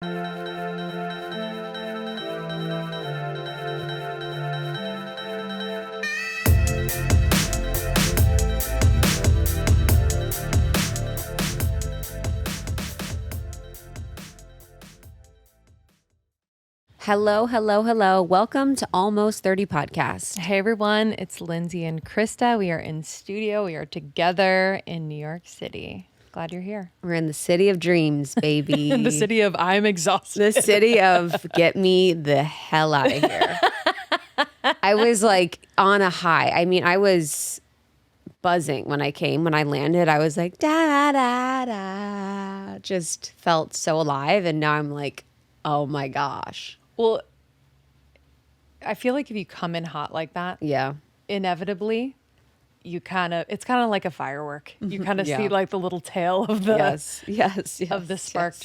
Hello, hello, hello. Welcome to Almost 30 Podcast. Hey everyone, it's Lindsay and Krista. We are in studio. We are together in New York City. Glad you're here. We're in the city of dreams, baby. In the city of I'm exhausted. The city of get me the hell out of here. I was like on a high. I mean, I was buzzing when I came. When I landed, I was like, da, da, da. Just felt so alive. And now I'm like, oh my gosh. Well, I feel like if you come in hot like that, Yeah. inevitably, it's kind of like a firework. You kind of Yeah. see like the little tail of the Yes. of the spark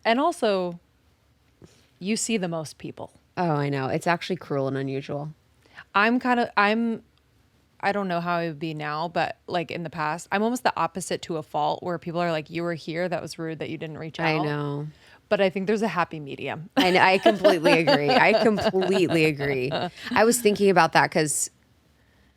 and also you see the most people. Oh, I know. It's actually cruel and unusual. I don't know how it would be now, but like in the past, I'm almost the opposite to a fault where people are like, you were here, that was rude that you didn't reach out. I know. But I think there's a happy medium. I completely agree. I was thinking about that because,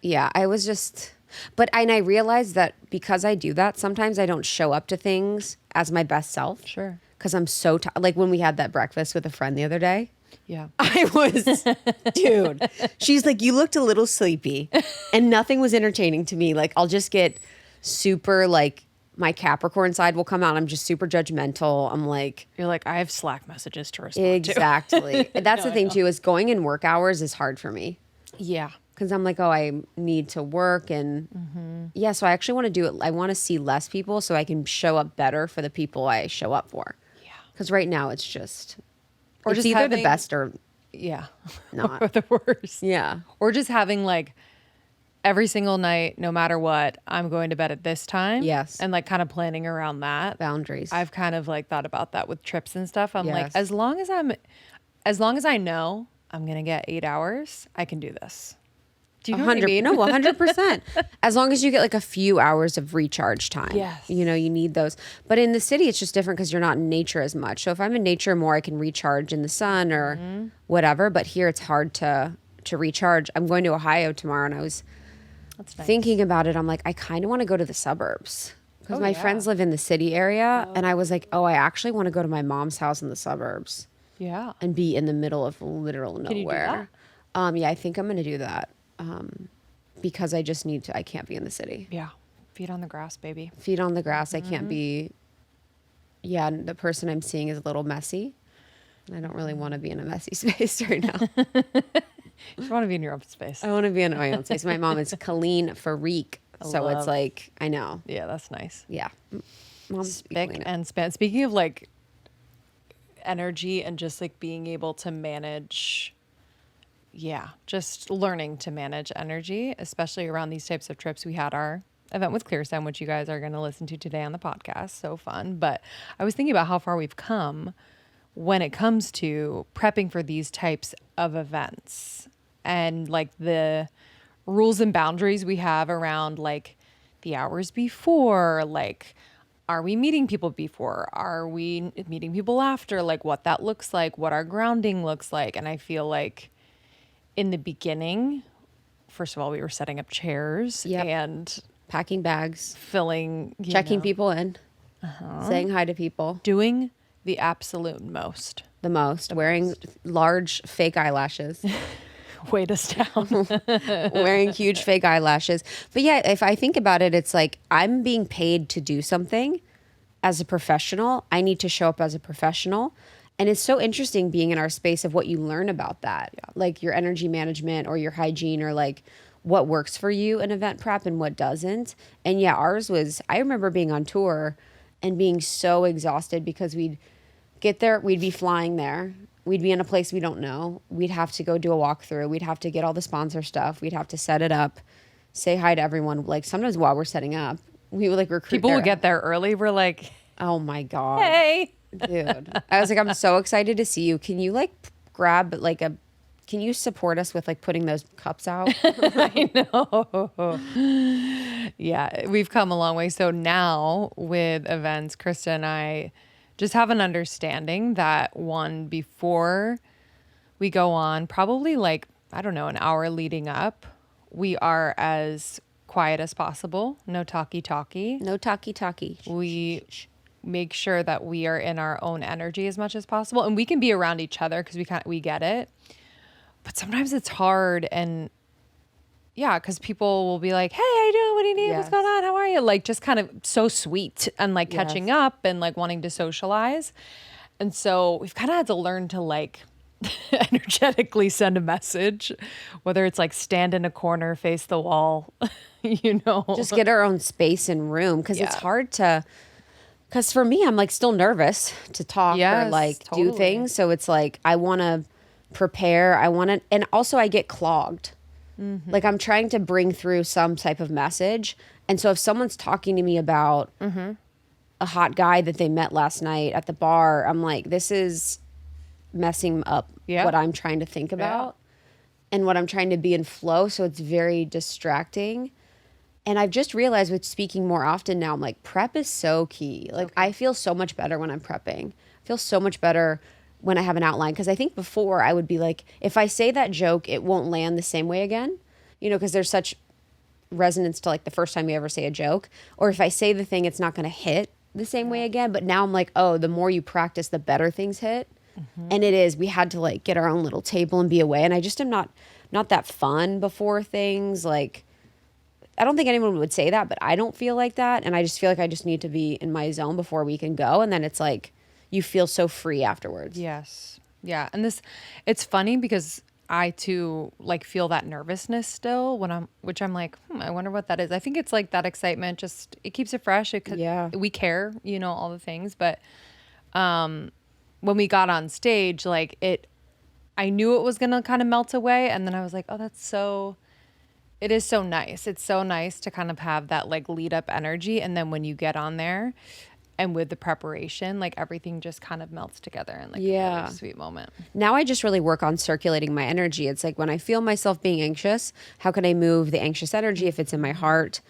yeah, I was just, and I realized that because I do that, sometimes I don't show up to things as my best self. Sure. Because I'm so tired. Like when we had that breakfast with a friend the other day. Yeah. I was, dude, she's like, you looked a little sleepy and nothing was entertaining to me. Like I'll just get super like, my Capricorn side will come out. I'm just super judgmental. I'm like, you're like, I have Slack messages to respond to. Exactly. That's the thing too, is going in work hours is hard for me. Yeah. Because I'm like, oh, I need to work. And yeah, so I actually want to do it. I want to see less people so I can show up better for the people I show up for. Yeah. Because right now it's just, or it's just either the best or not. or the worst. Yeah. Or just having like, every single night, no matter what, I'm going to bed at this time. Yes. And like kind of planning around that. Boundaries. I've kind of like thought about that with trips and stuff. I'm like, Yes. as long as I know I'm going to get 8 hours, I can do this. Do you know what I mean? No, 100%. As long as you get like a few hours of recharge time. Yes. You know, you need those. But in the city, it's just different because you're not in nature as much. So if I'm in nature more, I can recharge in the sun or whatever. But here it's hard to recharge. I'm going to Ohio tomorrow and I was thinking about it. I'm like, I kind of want to go to the suburbs because my friends live in the city area. And I was like, oh, I actually want to go to my mom's house in the suburbs. Yeah. And be in the middle of literal nowhere. Can you do that? Yeah, I think I'm going to do that. Because I just I can't be in the city. Yeah. Feet on the grass, baby. Feet on the grass. I can't be, the person I'm seeing is a little messy. I don't really want to be in a messy space right now. You just want to be in your own space. I want to be in my own space. My mom is clean freak. So it's like, I know. Yeah, that's nice. Yeah. Mom's Spick and span. Speaking of like energy and just like being able to manage, just learning to manage energy, especially around these types of trips. We had our event with ClearSTEM, which you guys are going to listen to today on the podcast. So fun. But I was thinking about how far we've come when it comes to prepping for these types of events and like the rules and boundaries we have around like the hours before, like, are we meeting people before? Are we meeting people after? Like what that looks like, what our grounding looks like. And I feel like in the beginning, first of all, we were setting up chairs and packing bags, filling, checking people in, saying hi to people, doing the absolute most. Wearing large fake eyelashes. Weight us down. Wearing huge fake eyelashes. But yeah, if I think about it, it's like I'm being paid to do something as a professional. I need to show up as a professional. And it's so interesting being in our space of what you learn about that. Yeah. Like your energy management or your hygiene or like what works for you in event prep and what doesn't. And yeah, ours was, I remember being on tour and being so exhausted because we'd get there, we'd be flying there. We'd be in a place we don't know. We'd have to go do a walkthrough. We'd have to get all the sponsor stuff. We'd have to set it up, say hi to everyone. Like sometimes while we're setting up, we would like recruit. People would get there early. We're like, oh my God. Hey. Dude. I was like, I'm so excited to see you. Can you like grab like can you support us with like putting those cups out? I know. Yeah, we've come a long way. So now with events, Krista and I just have an understanding that one, before we go on, probably like, I don't know, an hour leading up, we are as quiet as possible. No talkie. No talkie. We make sure that we are in our own energy as much as possible. And we can be around each other because we get it. But sometimes it's hard. And yeah, because people will be like, hey, how you doing? What do you need? Yes. What's going on? How are you? Like, just kind of so sweet and like Yes. catching up and like wanting to socialize. And so we've kind of had to learn to like energetically send a message, whether it's like stand in a corner, face the wall, you know. Just get our own space and room, because it's Yeah. hard to, because for me, I'm like still nervous to talk or Yes, like do totally. things. So it's like, I want to prepare. I want to, and also I get clogged. Like I'm trying to bring through some type of message. And so if someone's talking to me about a hot guy that they met last night at the bar, I'm like, this is messing up Yeah. what I'm trying to think about and what I'm trying to be in flow. So it's very distracting. And I've just realized with speaking more often now, I'm like, prep is so key. Like I feel so much better when I'm prepping. I feel so much better when I have an outline. Because I think before I would be like, if I say that joke, it won't land the same way again. You know, because there's such resonance to like the first time you ever say a joke. Or if I say the thing, it's not going to hit the same way again. But now I'm like, oh, the more you practice, the better things hit. And it is. We had to like get our own little table and be away. And I just am not that fun before things. Like, I don't think anyone would say that, but I don't feel like that. And I just feel like I just need to be in my zone before we can go. And then it's like, you feel so free afterwards. Yes. Yeah. And it's funny because I too like feel that nervousness still which I'm like, I wonder what that is. I think it's like that excitement, just, it keeps it fresh. Yeah. We care, you know, all the things. But, when we got on stage, like I knew it was going to kind of melt away. And then I was like, oh, it is so nice. It's so nice to kind of have that like lead up energy. And then when you get on there and with the preparation, like everything just kind of melts together in like a really sweet moment. Now I just really work on circulating my energy. It's like when I feel myself being anxious, how can I move the anxious energy, if it's in my heart,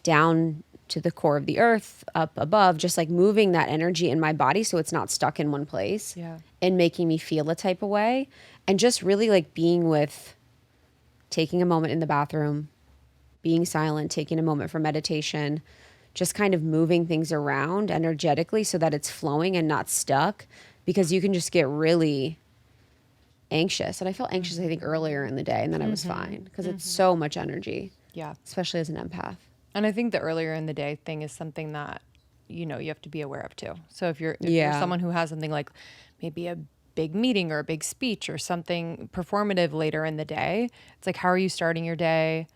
down to the core of the earth, up above, just like moving that energy in my body so it's not stuck in one place and making me feel a type of way. And just really like being with, taking a moment in the bathroom, being silent, taking a moment for meditation, just kind of moving things around energetically so that it's flowing and not stuck, because you can just get really anxious. And I felt anxious, I think, earlier in the day, and then I was fine because it's so much energy. Yeah. Especially as an empath. And I think the earlier in the day thing is something that, you know, you have to be aware of too. So if you're someone who has something like maybe a big meeting or a big speech or something performative later in the day, it's like, how are you starting your day?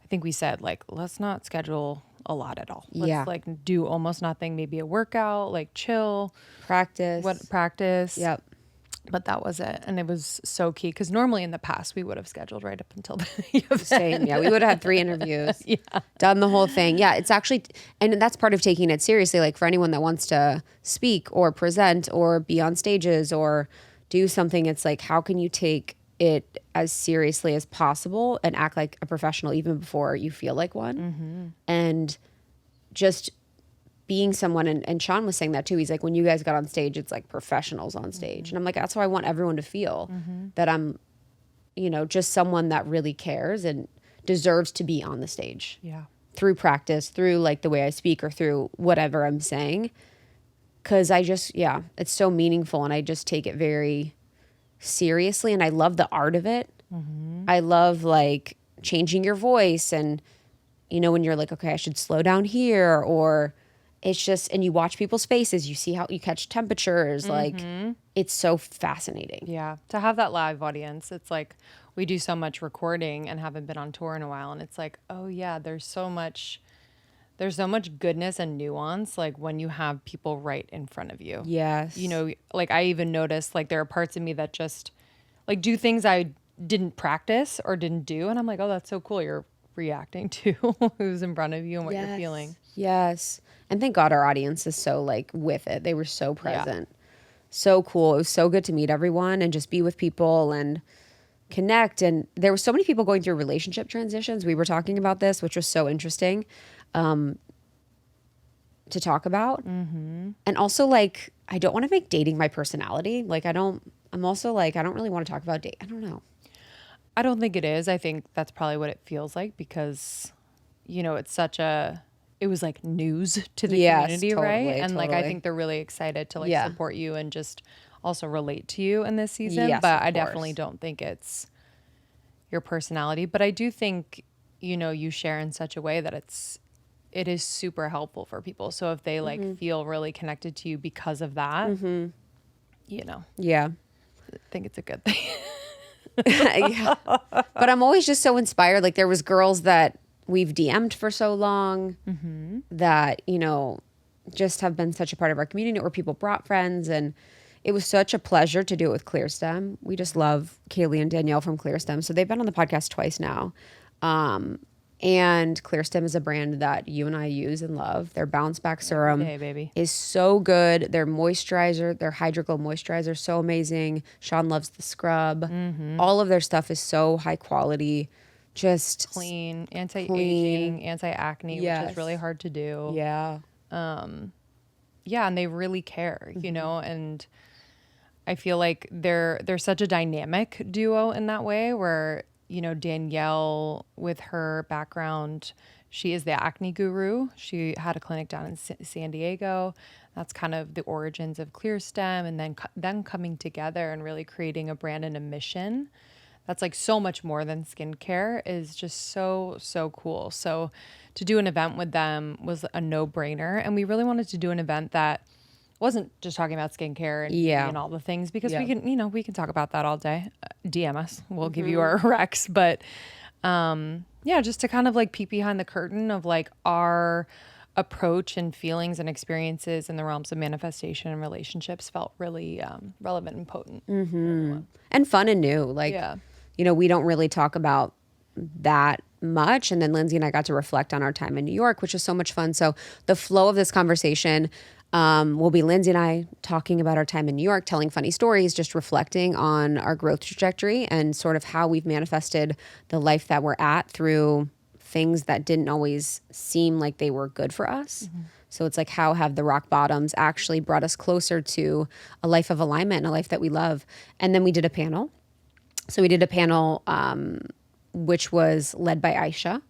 I think we said like, let's not schedule a lot at all. Let's like do almost nothing, maybe a workout, like chill. Practice. Yep. But that was it. And it was so key because normally in the past we would have scheduled right up until the event. Same. Yeah. We would have had 3 interviews, done the whole thing. Yeah. It's actually, and that's part of taking it seriously. Like for anyone that wants to speak or present or be on stages or do something, it's like, how can you take it as seriously as possible and act like a professional even before you feel like one? And just being someone, and Sean was saying that too. He's like, when you guys got on stage, it's like professionals on stage. And I'm like, that's how I want everyone to feel, that I'm, you know, just someone that really cares and deserves to be on the stage. Yeah. Through practice, through like the way I speak or through whatever I'm saying. Cause I just, it's so meaningful and I just take it very seriously. And I love the art of it. I love like changing your voice and, you know, when you're like, okay, I should slow down here, or it's just, and you watch people's faces, you see how you catch temperatures. Like it's so fascinating. Yeah. To have that live audience, it's like we do so much recording and haven't been on tour in a while. And it's like, oh yeah, there's so much goodness and nuance. Like when you have people right in front of you. Yes. You know, like I even noticed like there are parts of me that just like do things I didn't practice or didn't do. And I'm like, oh, that's so cool. You're reacting to who's in front of you and what you're feeling. Yes. And thank God our audience is so like with it. They were so present. So cool. It was so good to meet everyone and just be with people and connect. And there were so many people going through relationship transitions. We were talking about this, which was so interesting. to talk about. And also like, I don't want to make dating my personality. Like I'm also like, I don't really want to talk about date. I don't know. I don't think it is. I think that's probably what it feels like because, it was like news to the community, right? And like, I think they're really excited to like support you and just also relate to you in this season. Yes, but of I course. definitely don't think it's your personality. But I do think, you share in such a way that it is super helpful for people. So if they like feel really connected to you because of that, Yeah. I think it's a good thing. Yeah. But I'm always just so inspired. Like there was girls that we've DM'd for so long that, just have been such a part of our community, or people brought friends. And it was such a pleasure to do it with ClearStem. We just love Kayleigh and Danielle from ClearStem. So they've been on the podcast twice now. And ClearStem is a brand that you and I use and love. Their bounce back serum baby. is so good. Their moisturizer, their Hydroglow moisturizer, so amazing. Sean loves the scrub. All of their stuff is so high quality. Just Clean, anti-aging, anti-acne, which is really hard to do. Yeah. Yeah, and they really care, and I feel like they're such a dynamic duo in that way where, Danielle, with her background, she is the acne guru. She had a clinic down in San Diego. That's kind of the origins of ClearStem, and then them coming together and really creating a brand and a mission that's like so much more than skincare is just so, so cool. So to do an event with them was a no-brainer. And we really wanted to do an event that wasn't just talking about skincare and beauty and all the things, because we can, we can talk about that all day. DM us. We'll give you our recs. But just to kind of like peek behind the curtain of like our approach and feelings and experiences in the realms of manifestation and relationships felt really relevant and potent. And fun and new. Like, we don't really talk about that much. And then Lindsay and I got to reflect on our time in New York, which was so much fun. So the flow of this conversation will be Lindsay and I talking about our time in New York, telling funny stories, just reflecting on our growth trajectory and sort of how we've manifested the life that we're at through things that didn't always seem like they were good for us. So it's like, how have the rock bottoms actually brought us closer to a life of alignment and a life that we love? And then we did a panel. So we did a panel which was led by Aisha.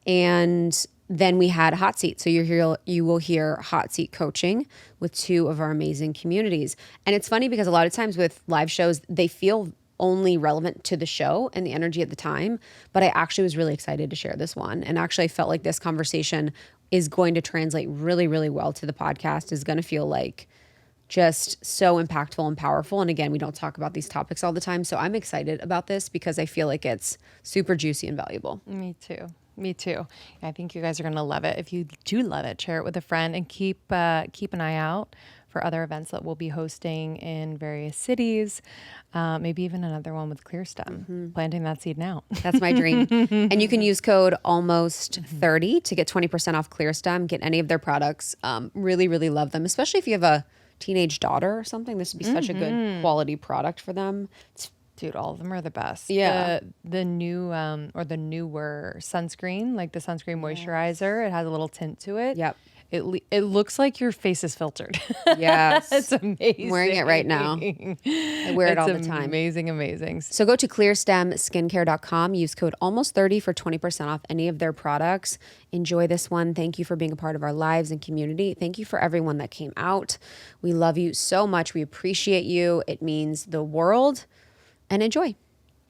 And then we had hot seat. So you will hear hot seat coaching with two of our amazing communities. And it's funny because a lot of times with live shows, they feel only relevant to the show and the energy at the time. But I actually was really excited to share this one. And actually I felt like this conversation is going to translate really, really well to the podcast, is going to feel like just so impactful and powerful. And again, we don't talk about these topics all the time. So I'm excited about this because I feel like it's super juicy and valuable. Me too. I think you guys are going to love it. If you do love it, share it with a friend and keep an eye out for other events that we'll be hosting in various cities. Maybe even another one with ClearStem. Planting that seed now. That's my dream. And you can use code almost30 to get 20% off ClearStem. Get any of their products. Really, really love them, especially if you have a teenage daughter or something. This would be such a good quality product for them. Dude, all of them are the best. Yeah. The new or the newer sunscreen, like the sunscreen moisturizer, it has a little tint to it. Yep. It looks like your face is filtered. Yes. It's amazing. I'm wearing it right now. I wear it all the time. Amazing. So go to clearstemskincare.com. Use code almost30 for 20% off any of their products. Enjoy this one. Thank you for being a part of our lives and community. Thank you for everyone that came out. We love you so much. We appreciate you. It means the world. And enjoy.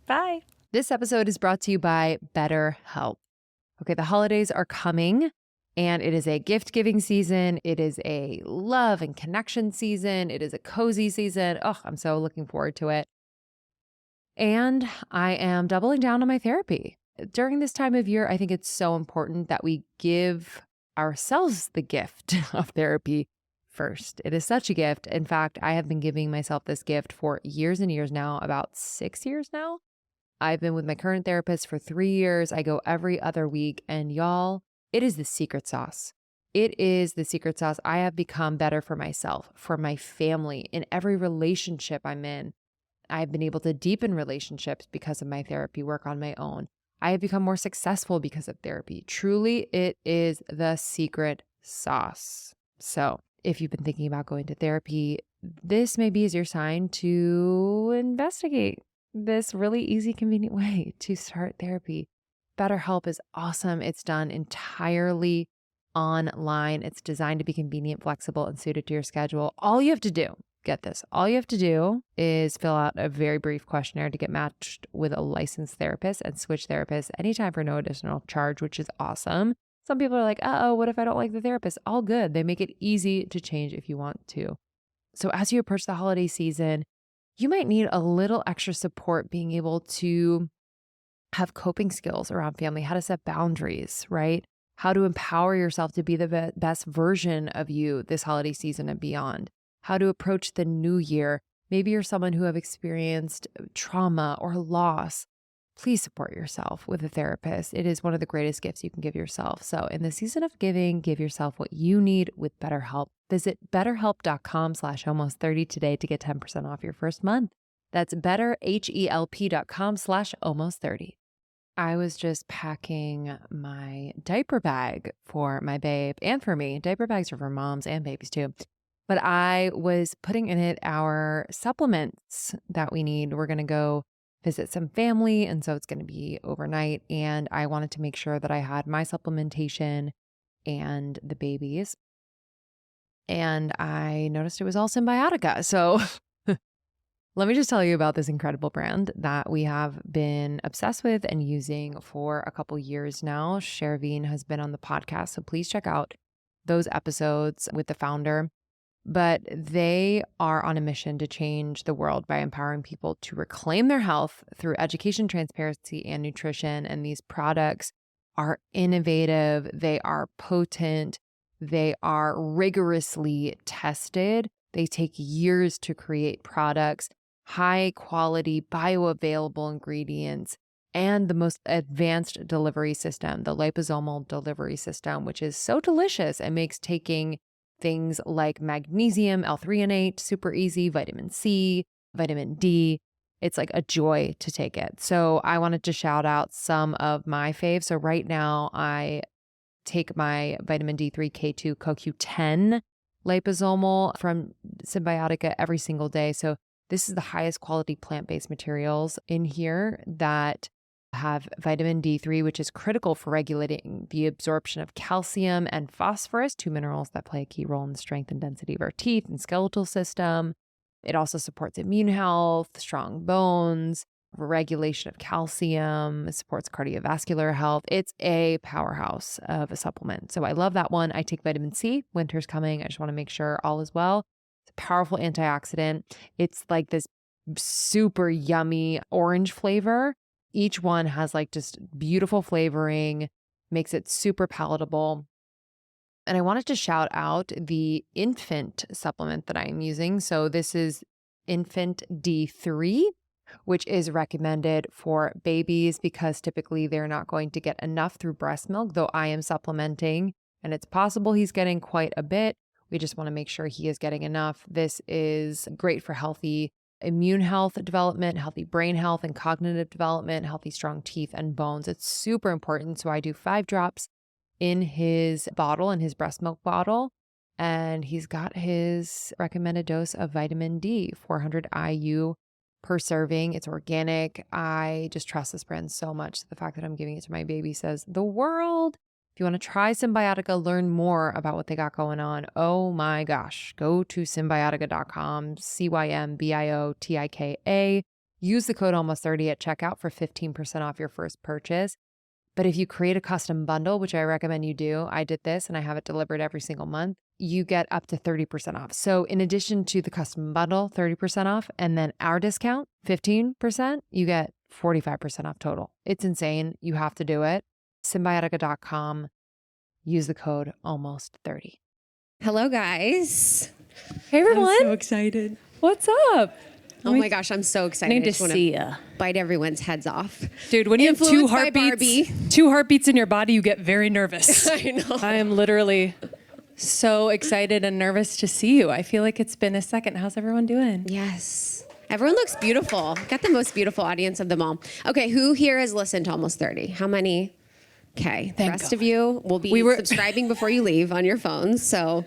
Bye. This episode is brought to you by BetterHelp. Okay, the holidays are coming. And it is a gift-giving season. It is a love and connection season. It is a cozy season. Oh, I'm so looking forward to it. And I am doubling down on my therapy. During this time of year, I think it's so important that we give ourselves the gift of therapy first. It is such a gift. In fact, I have been giving myself this gift for years and years now, about 6 years now. I've been with my current therapist for 3 years. I go every other week. And y'all, it is the secret sauce. It is the secret sauce. I have become better for myself, for my family, in every relationship I'm in. I've been able to deepen relationships because of my therapy work on my own. I have become more successful because of therapy. Truly, it is the secret sauce. So if you've been thinking about going to therapy, this maybe is your sign to investigate this really easy, convenient way to start therapy. BetterHelp is awesome. It's done entirely online. It's designed to be convenient, flexible, and suited to your schedule. All you have to do, get this, all you have to do is fill out a very brief questionnaire to get matched with a licensed therapist and switch therapists anytime for no additional charge, which is awesome. Some people are like, uh-oh, what if I don't like the therapist? All good. They make it easy to change if you want to. So as you approach the holiday season, you might need a little extra support being able to have coping skills around family, how to set boundaries, right? How to empower yourself to be the best version of you this holiday season and beyond. How to approach the new year. Maybe you're someone who have experienced trauma or loss. Please support yourself with a therapist. It is one of the greatest gifts you can give yourself. So in the season of giving, give yourself what you need with BetterHelp. Visit betterhelp.com/almost30 today to get 10% off your first month. That's betterhelp.com/almost30. I was just packing my diaper bag for my babe and for me. Diaper bags are for moms and babies too. But I was putting in it our supplements that we need. We're going to go visit some family, and so it's going to be overnight. And I wanted to make sure that I had my supplementation and the babies. And I noticed it was all Symbiotica. So let me just tell you about this incredible brand that we have been obsessed with and using for a couple years now. Shervine has been on the podcast, so please check out those episodes with the founder. But they are on a mission to change the world by empowering people to reclaim their health through education, transparency, and nutrition. And these products are innovative. They are potent. They are rigorously tested. They take years to create products, high quality, bioavailable ingredients, and the most advanced delivery system, the liposomal delivery system, which is so delicious and makes taking things like magnesium, L-threonate, super easy, vitamin C, vitamin D. It's like a joy to take it. So I wanted to shout out some of my faves. So right now I take my vitamin D3, K2, CoQ10 liposomal from Symbiotica every single day. So this is the highest quality plant-based materials in here that have vitamin D3, which is critical for regulating the absorption of calcium and phosphorus, two minerals that play a key role in the strength and density of our teeth and skeletal system. It also supports immune health, strong bones, regulation of calcium. It supports cardiovascular health. It's a powerhouse of a supplement. So I love that one. I take vitamin C. Winter's coming. I just want to make sure all is well. It's a powerful antioxidant. It's like this super yummy orange flavor. Each one has like just beautiful flavoring, makes it super palatable. And I wanted to shout out the infant supplement that I am using. So this is Infant D3, which is recommended for babies because typically they're not going to get enough through breast milk, though I am supplementing and it's possible he's getting quite a bit. We just want to make sure he is getting enough. This is great for healthy immune health development, healthy brain health and cognitive development, healthy strong teeth and bones. It's super important. So I do 5 drops in his bottle, in his breast milk bottle, and he's got his recommended dose of vitamin D, 400 IU per serving. It's organic. I just trust this brand so much. The fact that I'm giving it to my baby says the world. If you want to try Symbiotica, learn more about what they got going on. Oh my gosh. Go to symbiotica.com, CYMBIOTIKA. Use the code almost30 at checkout for 15% off your first purchase. But if you create a custom bundle, which I recommend you do, I did this and I have it delivered every single month, you get up to 30% off. So in addition to the custom bundle, 30% off, and then our discount, 15%, you get 45% off total. It's insane. You have to do it. Symbiotica.com. Use the code almost30. Hello, guys. Hey, everyone. I'm so excited. What's up? Oh my gosh, I'm so excited. Need to just wanna see ya. bite everyone's heads off. Dude, when you have Influenced by Barbie. two heartbeats in your body, you get very nervous. I know. I am literally so excited and nervous to see you. I feel like it's been a second. How's everyone doing? Yes. Everyone looks beautiful. Got the most beautiful audience of them all. Okay, who here has listened to Almost 30? How many? Okay. The rest of you will be subscribing before you leave on your phones. So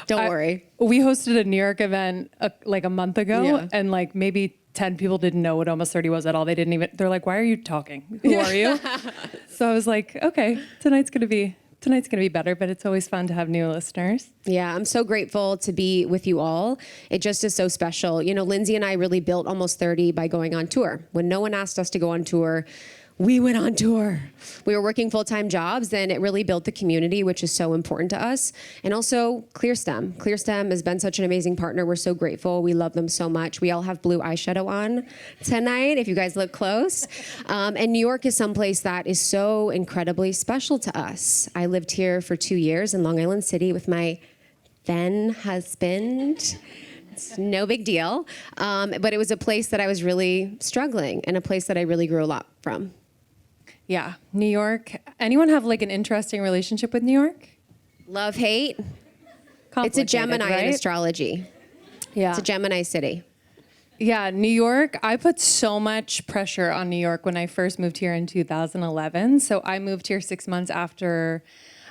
don't worry. We hosted a New York event like a month ago, Yeah. and like maybe 10 people didn't know what Almost 30 was at all. They're like, why are you talking? Who are you? So I was like, okay, tonight's going to be better, but it's always fun to have new listeners. Yeah, I'm so grateful to be with you all. It just is so special. You know, Lindsay and I really built Almost 30 by going on tour. When no one asked us to go on tour, we went on tour. We were working full-time jobs, and it really built the community, which is so important to us. And also ClearSTEM. ClearSTEM has been such an amazing partner. We're so grateful. We love them so much. We all have blue eyeshadow on tonight, if you guys look close. And New York is someplace that is so incredibly special to us. I lived here for 2 years in Long Island City with my then husband. It's no big deal. But it was a place that I was really struggling, and a place that I really grew a lot from. Yeah, New York. Anyone have like an interesting relationship with New York? Love, hate. It's a Gemini in astrology. Yeah. It's a Gemini city. Yeah, New York. I put so much pressure on New York when I first moved here in 2011. So I moved here 6 months after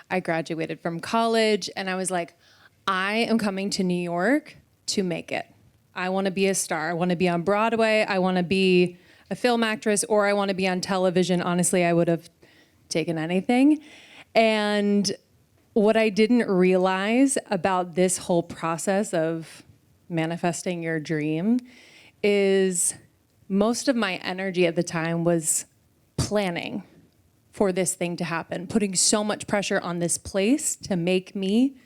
I graduated from college, and I was like, I am coming to New York to make it. I want to be a star. I want to be on Broadway. I want to be a film actress, or I want to be on television. Honestly, I would have taken anything. And what I didn't realize about this whole process of manifesting your dream is most of my energy at the time was planning for this thing to happen, putting so much pressure on this place to make me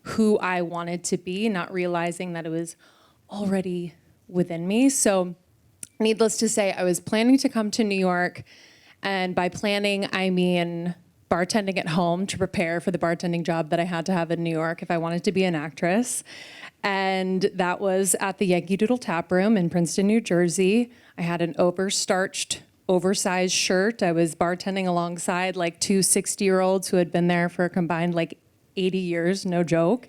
who I wanted to be, not realizing that it was already within me. So needless to say, I was planning to come to New York, and by planning, I mean bartending at home to prepare for the bartending job that I had to have in New York if I wanted to be an actress. And that was at the Yankee Doodle Tap Room in Princeton, New Jersey. I had an overstarched, oversized shirt. I was bartending alongside like two 60-year-olds who had been there for a combined like 80 years, no joke.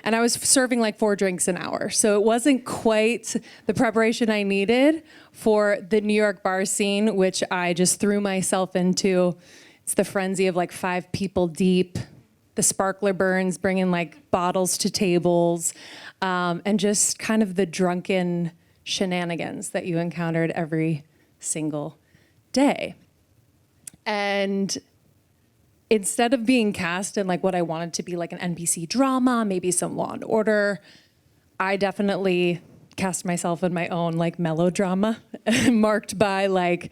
And I was serving like 4 drinks an hour. So it wasn't quite the preparation I needed for the New York bar scene, which I just threw myself into. It's the frenzy of like 5 people deep, the sparkler burns, bringing like bottles to tables, and just kind of the drunken shenanigans that you encountered every single day. And instead of being cast in like what I wanted to be like an NBC drama, maybe some Law and Order, I definitely cast myself in my own like melodrama marked by like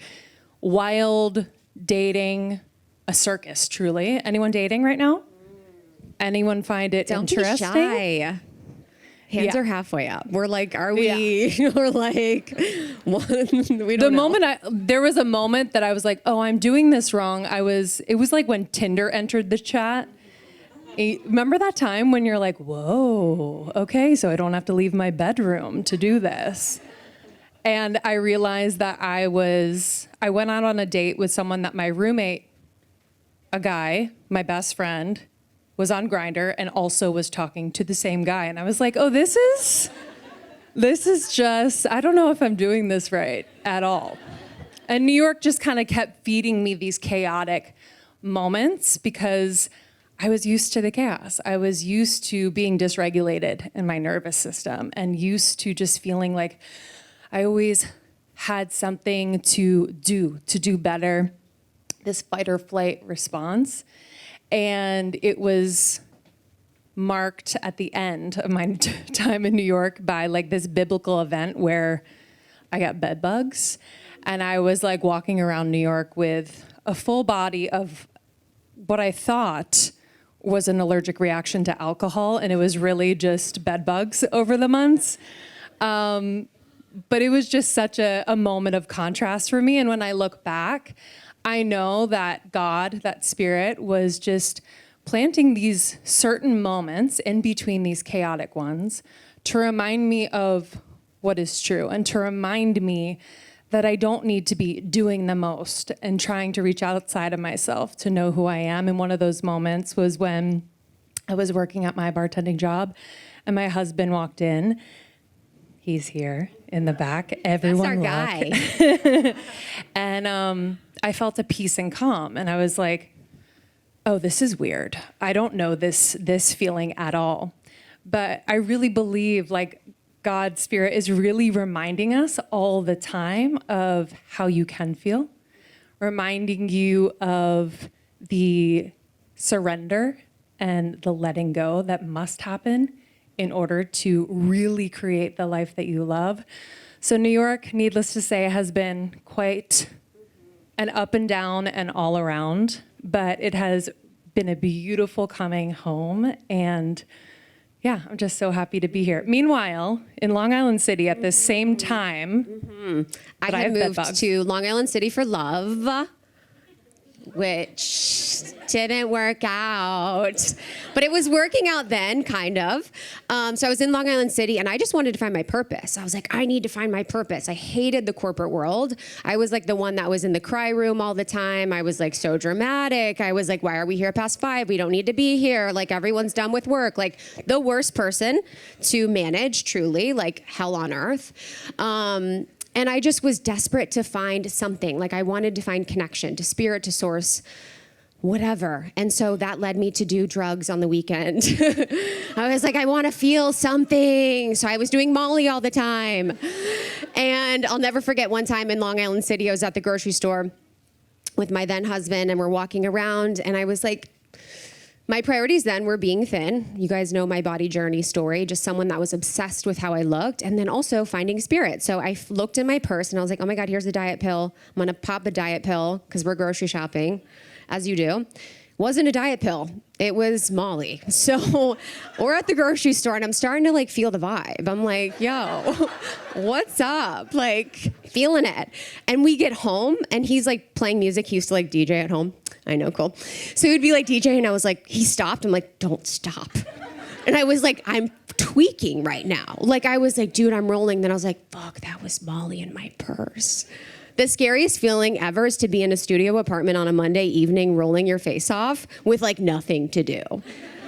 wild dating, a circus, truly. Anyone dating right now? Anyone find it interesting? Don't be shy. Hands are halfway up. We're like, are we? Yeah. We're like, we don't know. There was a moment that I was like, oh, I'm doing this wrong. It was like when Tinder entered the chat. Remember that time when you're like, whoa, okay, so I don't have to leave my bedroom to do this. And I realized that I went out on a date with someone that my roommate, a guy, my best friend, was on Grindr and also was talking to the same guy. And I was like, oh, this is just, I don't know if I'm doing this right at all. And New York just kind of kept feeding me these chaotic moments because I was used to the chaos. I was used to being dysregulated in my nervous system and used to just feeling like I always had something to do better, this fight or flight response. And it was marked at the end of my time in New York by like this biblical event where I got bed bugs. And I was like walking around New York with a full body of what I thought was an allergic reaction to alcohol. And it was really just bed bugs over the months. But it was just such a moment of contrast for me. And when I look back, I know that God, that spirit, was just planting these certain moments in between these chaotic ones to remind me of what is true and to remind me that I don't need to be doing the most and trying to reach outside of myself to know who I am. And one of those moments was when I was working at my bartending job and my husband walked in. He's here in the back. Everyone That's our guy. And I felt a peace and calm. And I was like, oh, this is weird. I don't know this feeling at all. But I really believe like God's Spirit is really reminding us all the time of how you can feel, reminding you of the surrender and the letting go that must happen in order to really create the life that you love. So New York, needless to say, has been quite an up and down and all around, but it has been a beautiful coming home. And yeah, I'm just so happy to be here. Meanwhile, in Long Island City at the same time, I had moved to Long Island City for love, which didn't work out, but it was working out then, kind of. So I was in Long Island City and I just wanted to find my purpose. I was like, I need to find my purpose. I hated the corporate world. I was like the one that was in the cry room all the time. I was like so dramatic. I was like, why are we here past 5? We don't need to be here. Like everyone's done with work. Like the worst person to manage, truly, like hell on earth. And I just was desperate to find something. Like I wanted to find connection to spirit, to source, whatever. And so that led me to do drugs on the weekend. I was like, I want to feel something. So I was doing Molly all the time. And I'll never forget one time in Long Island City, I was at the grocery store with my then husband and we're walking around and I was like, my priorities then were being thin. You guys know my body journey story, just someone that was obsessed with how I looked, and then also finding spirit. So I looked in my purse and I was like, oh my God, here's a diet pill. I'm gonna pop a diet pill because we're grocery shopping, as you do. Wasn't a diet pill. It was Molly. So we're at the grocery store and I'm starting to like feel the vibe. I'm like, yo, what's up? Like feeling it. And we get home and he's like playing music. He used to like DJ at home. I know, cool. So he would be like DJ and I was like, he stopped. I'm like, don't stop. And I was like, I'm tweaking right now. Like I was like, dude, I'm rolling. Then I was like, fuck, that was Molly in my purse. The scariest feeling ever is to be in a studio apartment on a Monday evening rolling your face off with like nothing to do.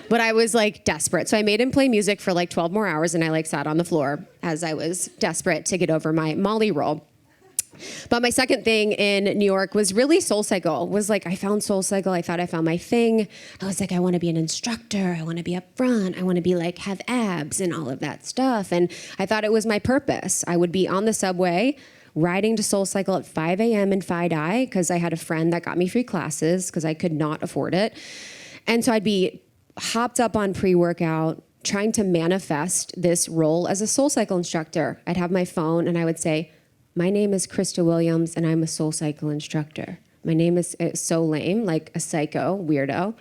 But I was like desperate. So I made him play music for like 12 more hours and I like sat on the floor as I was desperate to get over my Molly roll. But my second thing in New York was really SoulCycle. Was like, I found SoulCycle. I thought I found my thing. I was like, I want to be an instructor. I want to be up front. I want to be like, have abs and all of that stuff. And I thought it was my purpose. I would be on the subway riding to SoulCycle at 5 a.m. in Phi because I had a friend that got me free classes because I could not afford it. And so I'd be hopped up on pre-workout, trying to manifest this role as a SoulCycle instructor. I'd have my phone and I would say, my name is Krista Williams and I'm a SoulCycle instructor. My name is so lame, like a psycho weirdo.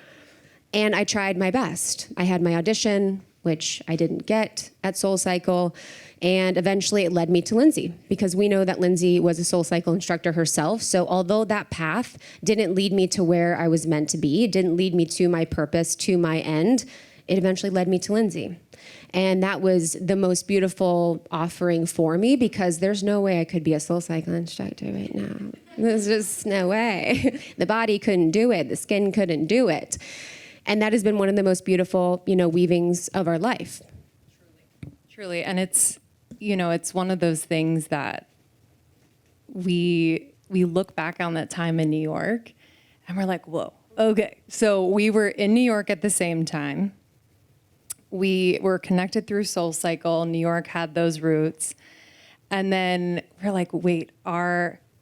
And I tried my best. I had my audition, which I didn't get at SoulCycle. And eventually it led me to Lindsay because we know that Lindsay was a SoulCycle instructor herself. So although that path didn't lead me to where I was meant to be, it didn't lead me to my purpose, to my end, it eventually led me to Lindsay. And that was the most beautiful offering for me because there's no way I could be a SoulCycle instructor right now. There's just no way. The body couldn't do it. The skin couldn't do it. And that has been one of the most beautiful, weavings of our life. Truly. And it's, it's one of those things that we look back on that time in New York and we're like, whoa, okay. So we were in New York at the same time. We were connected through SoulCycle. New York had those roots. And then we're like, wait,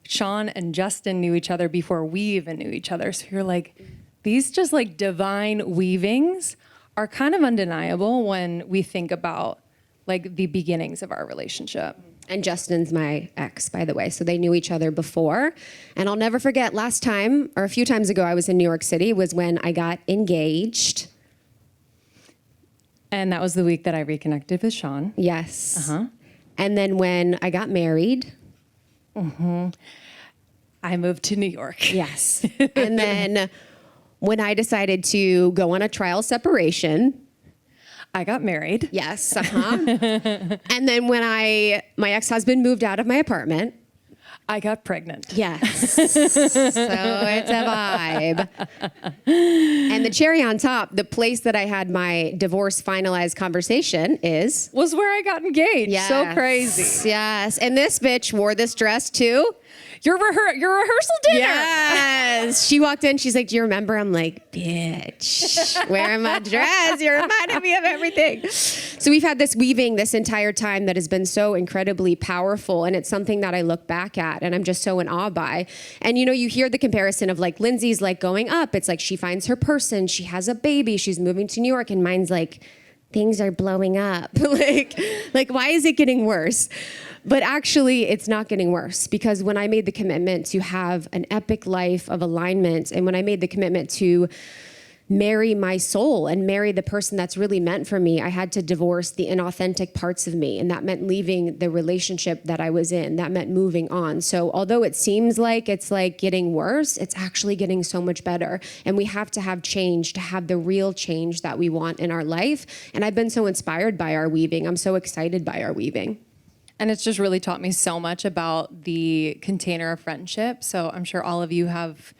Sean and Justin knew each other before we even knew each other. So you're like, these just like divine weavings are kind of undeniable when we think about like the beginnings of our relationship. And Justin's my ex, by the way. So they knew each other before. And I'll never forget last time, or a few times ago, I was in New York City, was when I got engaged. And that was the week that I reconnected with Sean. Yes. Uh-huh. And then when I got married. Mm-hmm. I moved to New York. Yes. And then when I decided to go on a trial separation. I got married. Yes. Uh-huh. And then when my ex-husband moved out of my apartment. I got pregnant. Yes. So it's a vibe. And the cherry on top, the place that I had my divorce finalized conversation was where I got engaged. Yes. So crazy. Yes. And this bitch wore this dress too. Your rehearsal dinner. Yes. She walked in. She's like, do you remember? I'm like, bitch, wearing my dress. You reminded me of everything. So we've had this weaving this entire time that has been so incredibly powerful. And it's something that I look back at and I'm just so in awe by. And, you know, you hear the comparison of like Lindsay's like going up. It's like she finds her person. She has a baby. She's moving to New York. And mine's like, things are blowing up. like, why is it getting worse? But actually, it's not getting worse because when I made the commitment to have an epic life of alignment and when I made the commitment to marry my soul and marry the person that's really meant for me, I had to divorce the inauthentic parts of me. And that meant leaving the relationship that I was in. That meant moving on. So although it seems like it's like getting worse, it's actually getting so much better. And we have to have change to have the real change that we want in our life. And I've been so inspired by our weaving. I'm so excited by our weaving. And it's just really taught me so much about the container of friendship. So I'm sure all of you have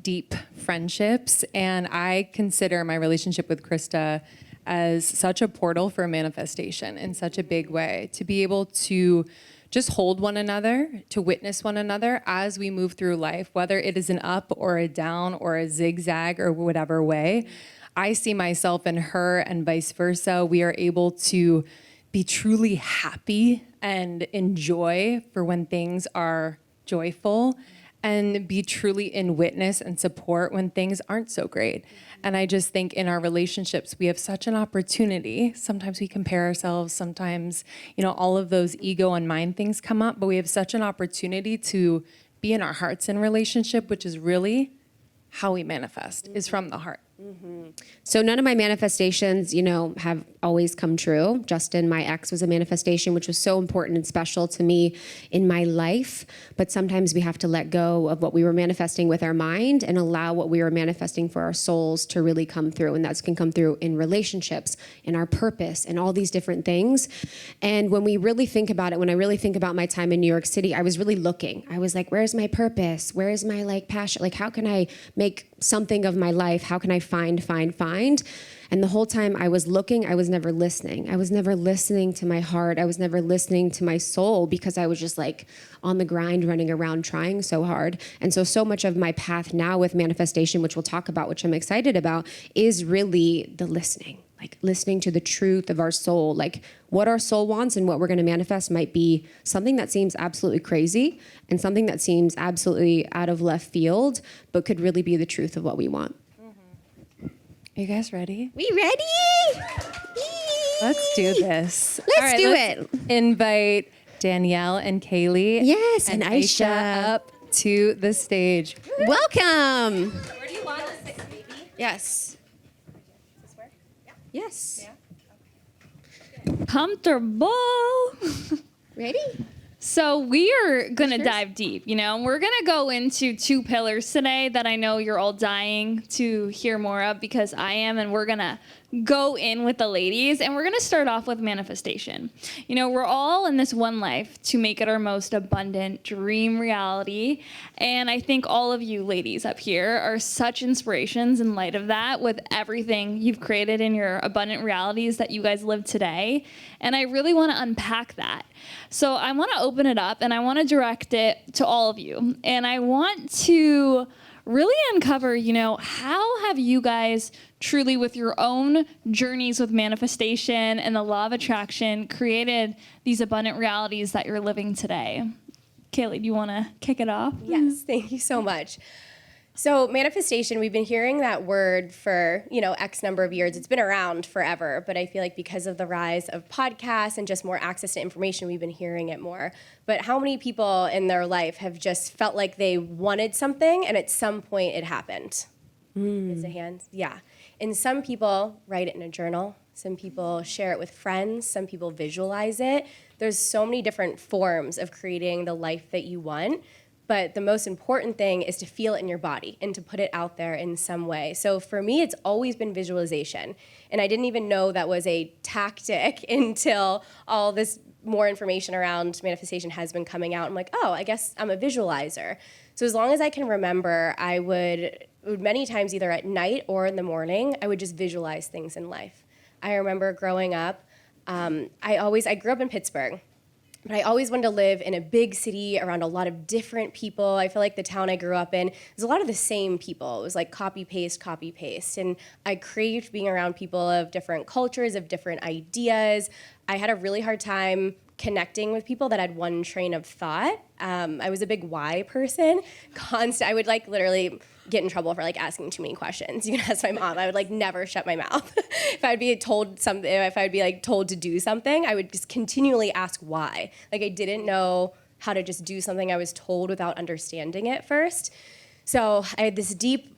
deep friendships. And I consider my relationship with Krista as such a portal for manifestation in such a big way. To be able to just hold one another, to witness one another as we move through life, whether it is an up or a down or a zigzag or whatever way. I see myself in her and vice versa. We are able to be truly happy and enjoy for when things are joyful and be truly in witness and support when things aren't so great. And I just think in our relationships, we have such an opportunity. Sometimes we compare ourselves, sometimes, you know, all of those ego and mind things come up, but we have such an opportunity to be in our hearts in relationship, which is really how we manifest, is from the heart. Mm-hmm. So none of my manifestations, you know, have always come true. Justin, my ex, was a manifestation, which was so important and special to me in my life. But sometimes we have to let go of what we were manifesting with our mind and allow what we were manifesting for our souls to really come through. And that can come through in relationships, in our purpose, and all these different things. And when we really think about it, when I really think about my time in New York City, I was really looking. I was like, where's my purpose? Where is my like passion? Like, how can I make something of my life? How can I find? And the whole time I was looking, I was never listening. I was never listening to my heart. I was never listening to my soul because I was just like on the grind, running around, trying so hard. And so much of my path now with manifestation, which we'll talk about, which I'm excited about, is really the listening. Like listening to the truth of our soul, like what our soul wants and what we're going to manifest might be something that seems absolutely crazy and something that seems absolutely out of left field, but could really be the truth of what we want. Are you guys ready? We ready? Let's do this. Let's do it. Invite Danielle and Kayleigh. Yes, and Aisha Aisha up to the stage. Welcome. Where do you want us to sit, baby? Yes. This where? Yeah. Yes. Comfortable. Ready? So we are going to dive deep, you know. We're going to go into two pillars today that I know you're all dying to hear more of because I am, and we're going to go in with the ladies, and we're going to start off with manifestation. You know, we're all in this one life to make it our most abundant dream reality, and I think all of you ladies up here are such inspirations in light of that with everything you've created in your abundant realities that you guys live today, and I really want to unpack that. So I want to open it up, and I want to direct it to all of you, and I want to really uncover, you know, how have you guys truly with your own journeys with manifestation and the law of attraction created these abundant realities that you're living today? Kayleigh, do you want to kick it off? Yes, thank you so much. So manifestation, we've been hearing that word for, you know, X number of years. It's been around forever, but I feel like because of the rise of podcasts and just more access to information, we've been hearing it more. But how many people in their life have just felt like they wanted something and at some point it happened? It's a hand. Yeah. And some people write it in a journal. Some people share it with friends. Some people visualize it. There's so many different forms of creating the life that you want. But the most important thing is to feel it in your body and to put it out there in some way. So for me, it's always been visualization. And I didn't even know that was a tactic until all this more information around manifestation has been coming out, I'm like, oh, I guess I'm a visualizer. So as long as I can remember, I would many times either at night or in the morning, I would just visualize things in life. I remember growing up, I grew up in Pittsburgh, but I always wanted to live in a big city around a lot of different people. I feel like the town I grew up in, there's a lot of the same people. It was like copy, paste, copy, paste. And I craved being around people of different cultures, of different ideas. I had a really hard time connecting with people that had one train of thought. I was a big why person. I would like literally get in trouble for like asking too many questions. You can ask my mom. I would like never shut my mouth. If I'd be told something, if I'd be like told to do something, I would just continually ask why. Like I didn't know how to just do something I was told without understanding it first. So I had this deep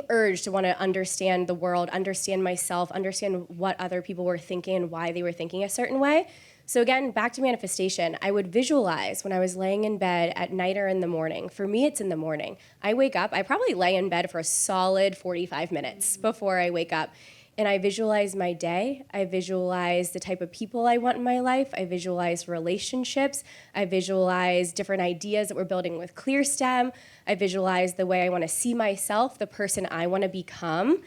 urge to want to understand the world, understand myself, understand what other people were thinking and why they were thinking a certain way. So again, back to manifestation, I would visualize when I was laying in bed at night or in the morning. For me, it's in the morning. I wake up, I probably lay in bed for a solid 45 minutes before I wake up. And I visualize my day. I visualize the type of people I want in my life. I visualize relationships. I visualize different ideas that we're building with ClearSTEM. I visualize the way I want to see myself, the person I want to become.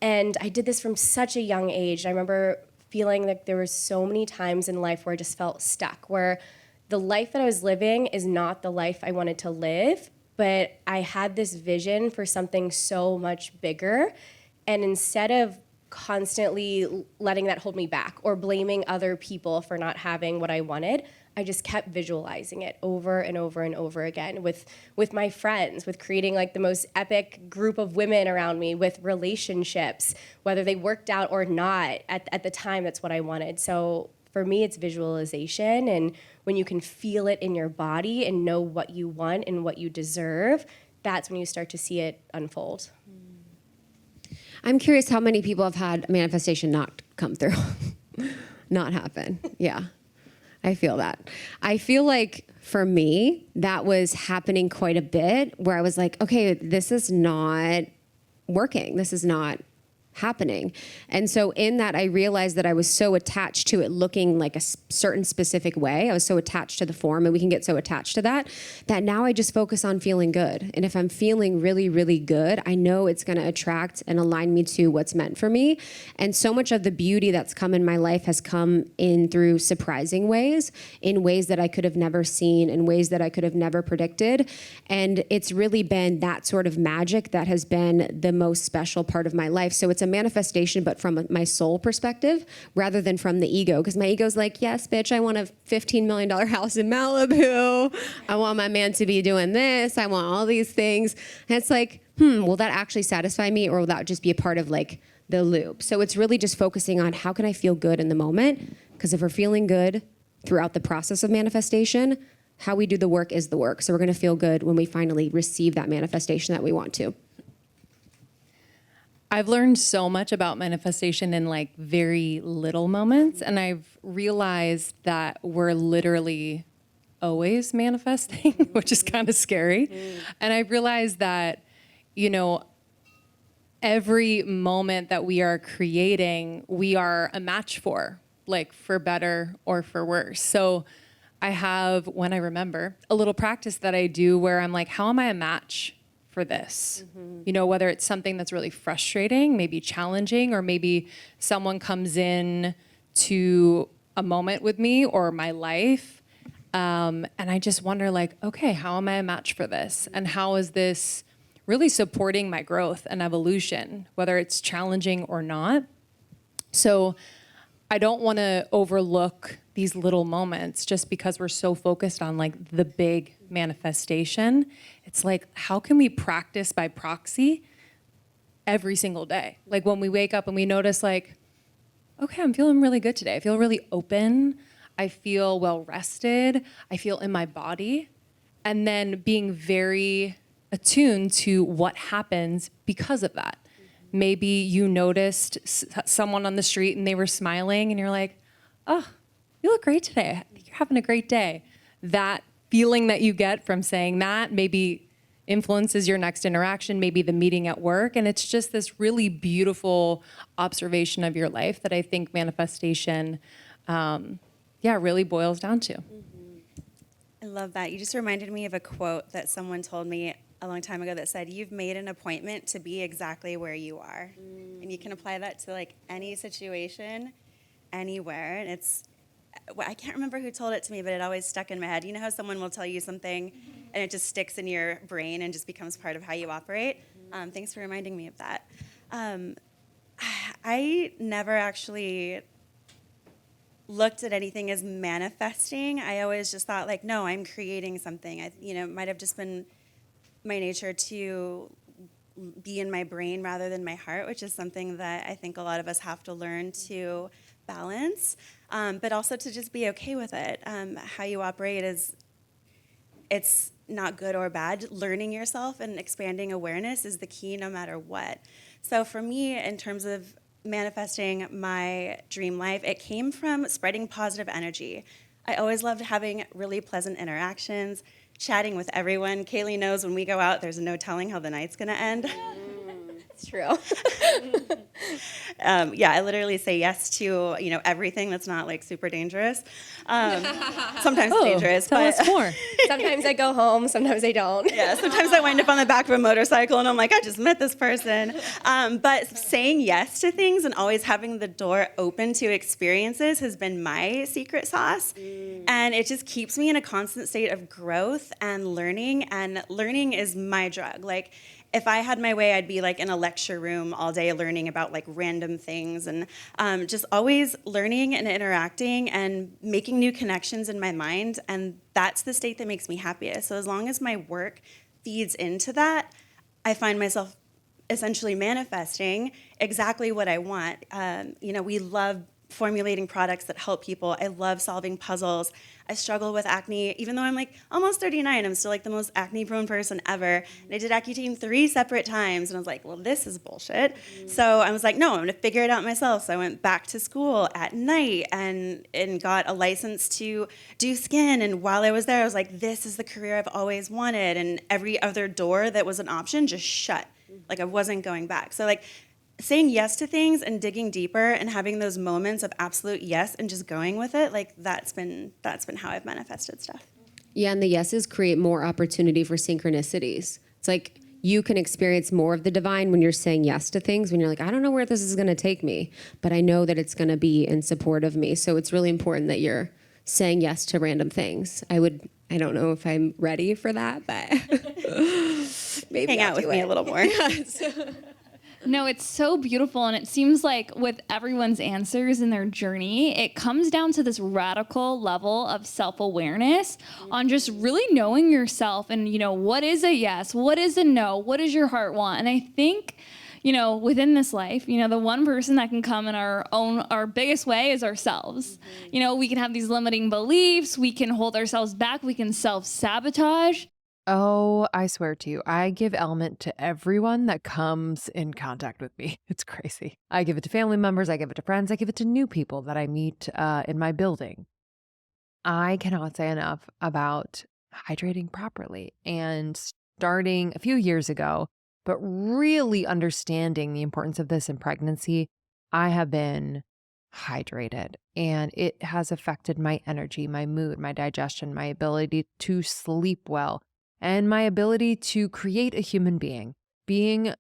And I did this from such a young age. I remember feeling like there were so many times in life where I just felt stuck, where the life that I was living is not the life I wanted to live, but I had this vision for something so much bigger. And instead of constantly letting that hold me back or blaming other people for not having what I wanted, I just kept visualizing it over and over and over again with my friends, with creating like the most epic group of women around me, with relationships, whether they worked out or not. At the time, that's what I wanted. So for me, it's visualization. And when you can feel it in your body and know what you want and what you deserve, that's when you start to see it unfold. I'm curious how many people have had manifestation not come through, not happen. Yeah, I feel that. I feel like for me, that was happening quite a bit where I was like, okay, this is not working. This is not happening. And so in that, I realized that I was so attached to it looking like a certain specific way. I was so attached to the form, and we can get so attached to that now I just focus on feeling good. And if I'm feeling really, really good, I know it's going to attract and align me to what's meant for me. And so much of the beauty that's come in my life has come in through surprising ways, in ways that I could have never seen, in ways that I could have never predicted. And it's really been that sort of magic that has been the most special part of my life. So it's a manifestation, but from my soul perspective rather than from the ego. Because my ego's like, yes, bitch, I want a $15 million house in Malibu. I want my man to be doing this. I want all these things. And it's like, will that actually satisfy me, or will that just be a part of like the loop? So it's really just focusing on how can I feel good in the moment? Because if we're feeling good throughout the process of manifestation, how we do the work is the work. So we're going to feel good when we finally receive that manifestation that we want to. I've learned so much about manifestation in like very little moments, and I've realized that we're literally always manifesting, which is kind of scary. And I've realized that, you know, every moment that we are creating, we are a match for, like for better or for worse. So I have, when I remember, a little practice that I do where I'm like, how am I a match for this? You know, whether it's something that's really frustrating, maybe challenging, or maybe someone comes in to a moment with me or my life, and I just wonder like, okay, how am I a match for this? And how is this really supporting my growth and evolution, whether it's challenging or not? So I don't want to overlook these little moments just because we're so focused on like the big manifestation. It's like, how can we practice by proxy every single day? Like when we wake up and we notice like, okay, I'm feeling really good today. I feel really open. I feel well rested. I feel in my body. And then being very attuned to what happens because of that. Maybe you noticed someone on the street and they were smiling and you're like, oh, you look great today. You're having a great day. That feeling that you get from saying that maybe influences your next interaction, maybe the meeting at work. And it's just this really beautiful observation of your life that I think manifestation yeah, it really boils down to. I love that. You just reminded me of a quote that someone told me a long time ago that said, "You've made an appointment to be exactly where you are." And you can apply that to like any situation, anywhere. And it's, well, I can't remember who told it to me, but it always stuck in my head. You know how someone will tell you something and it just sticks in your brain and just becomes part of how you operate? Thanks for reminding me of that. I never actually looked at anything as manifesting. I always just thought like, no, I'm creating something. It might have just been my nature to be in my brain rather than my heart, which is something that I think a lot of us have to learn to balance, but also to just be okay with it. How you operate it's not good or bad. Learning yourself and expanding awareness is the key no matter what. So for me, in terms of manifesting my dream life, it came from spreading positive energy. I always loved having really pleasant interactions, chatting with everyone. Kayleigh knows when we go out, there's no telling how the night's gonna end. It's true. I literally say yes to everything that's not like super dangerous. Sometimes it's dangerous. Tell but us more. Sometimes I go home, sometimes I don't. Yeah, sometimes I wind up on the back of a motorcycle and I'm like, I just met this person. But saying yes to things and always having the door open to experiences has been my secret sauce. And it just keeps me in a constant state of growth and learning is my drug. Like, if I had my way, I'd be like in a lecture room all day learning about like random things and just always learning and interacting and making new connections in my mind. And that's the state that makes me happiest. So as long as my work feeds into that, I find myself essentially manifesting exactly what I want. We love formulating products that help people. I love solving puzzles. I struggle with acne. Even though I'm like almost 39, I'm still like the most acne-prone person ever. And I did Accutane 3 separate times. And I was like, well, this is bullshit. So I was like, no, I'm gonna figure it out myself. So I went back to school at night and got a license to do skin. And while I was there, I was like, this is the career I've always wanted. And every other door that was an option just shut. Like I wasn't going back. So like, saying yes to things and digging deeper and having those moments of absolute yes and just going with it, like that's been how I've manifested stuff. Yeah, and the yeses create more opportunity for synchronicities. It's like you can experience more of the divine when you're saying yes to things, when you're like, I don't know where this is going to take me, but I know that it's going to be in support of me. So it's really important that you're saying yes to random things. I don't know if I'm ready for that, but maybe Hang out with me a little more. No, it's so beautiful. And it seems like with everyone's answers in their journey, it comes down to this radical level of self-awareness on just really knowing yourself and, what is a yes? What is a no? What does your heart want? And I think, within this life, the one person that can come in our biggest way is ourselves. We can have these limiting beliefs. We can hold ourselves back. We can self-sabotage. Oh, I swear to you, I give element to everyone that comes in contact with me. It's crazy. I give it to family members, I give it to friends, I give it to new people that I meet in my building. I cannot say enough about hydrating properly and starting a few years ago, but really understanding the importance of this in pregnancy. I have been hydrated and it has affected my energy, my mood, my digestion, my ability to sleep well, and my ability to create a human being. Being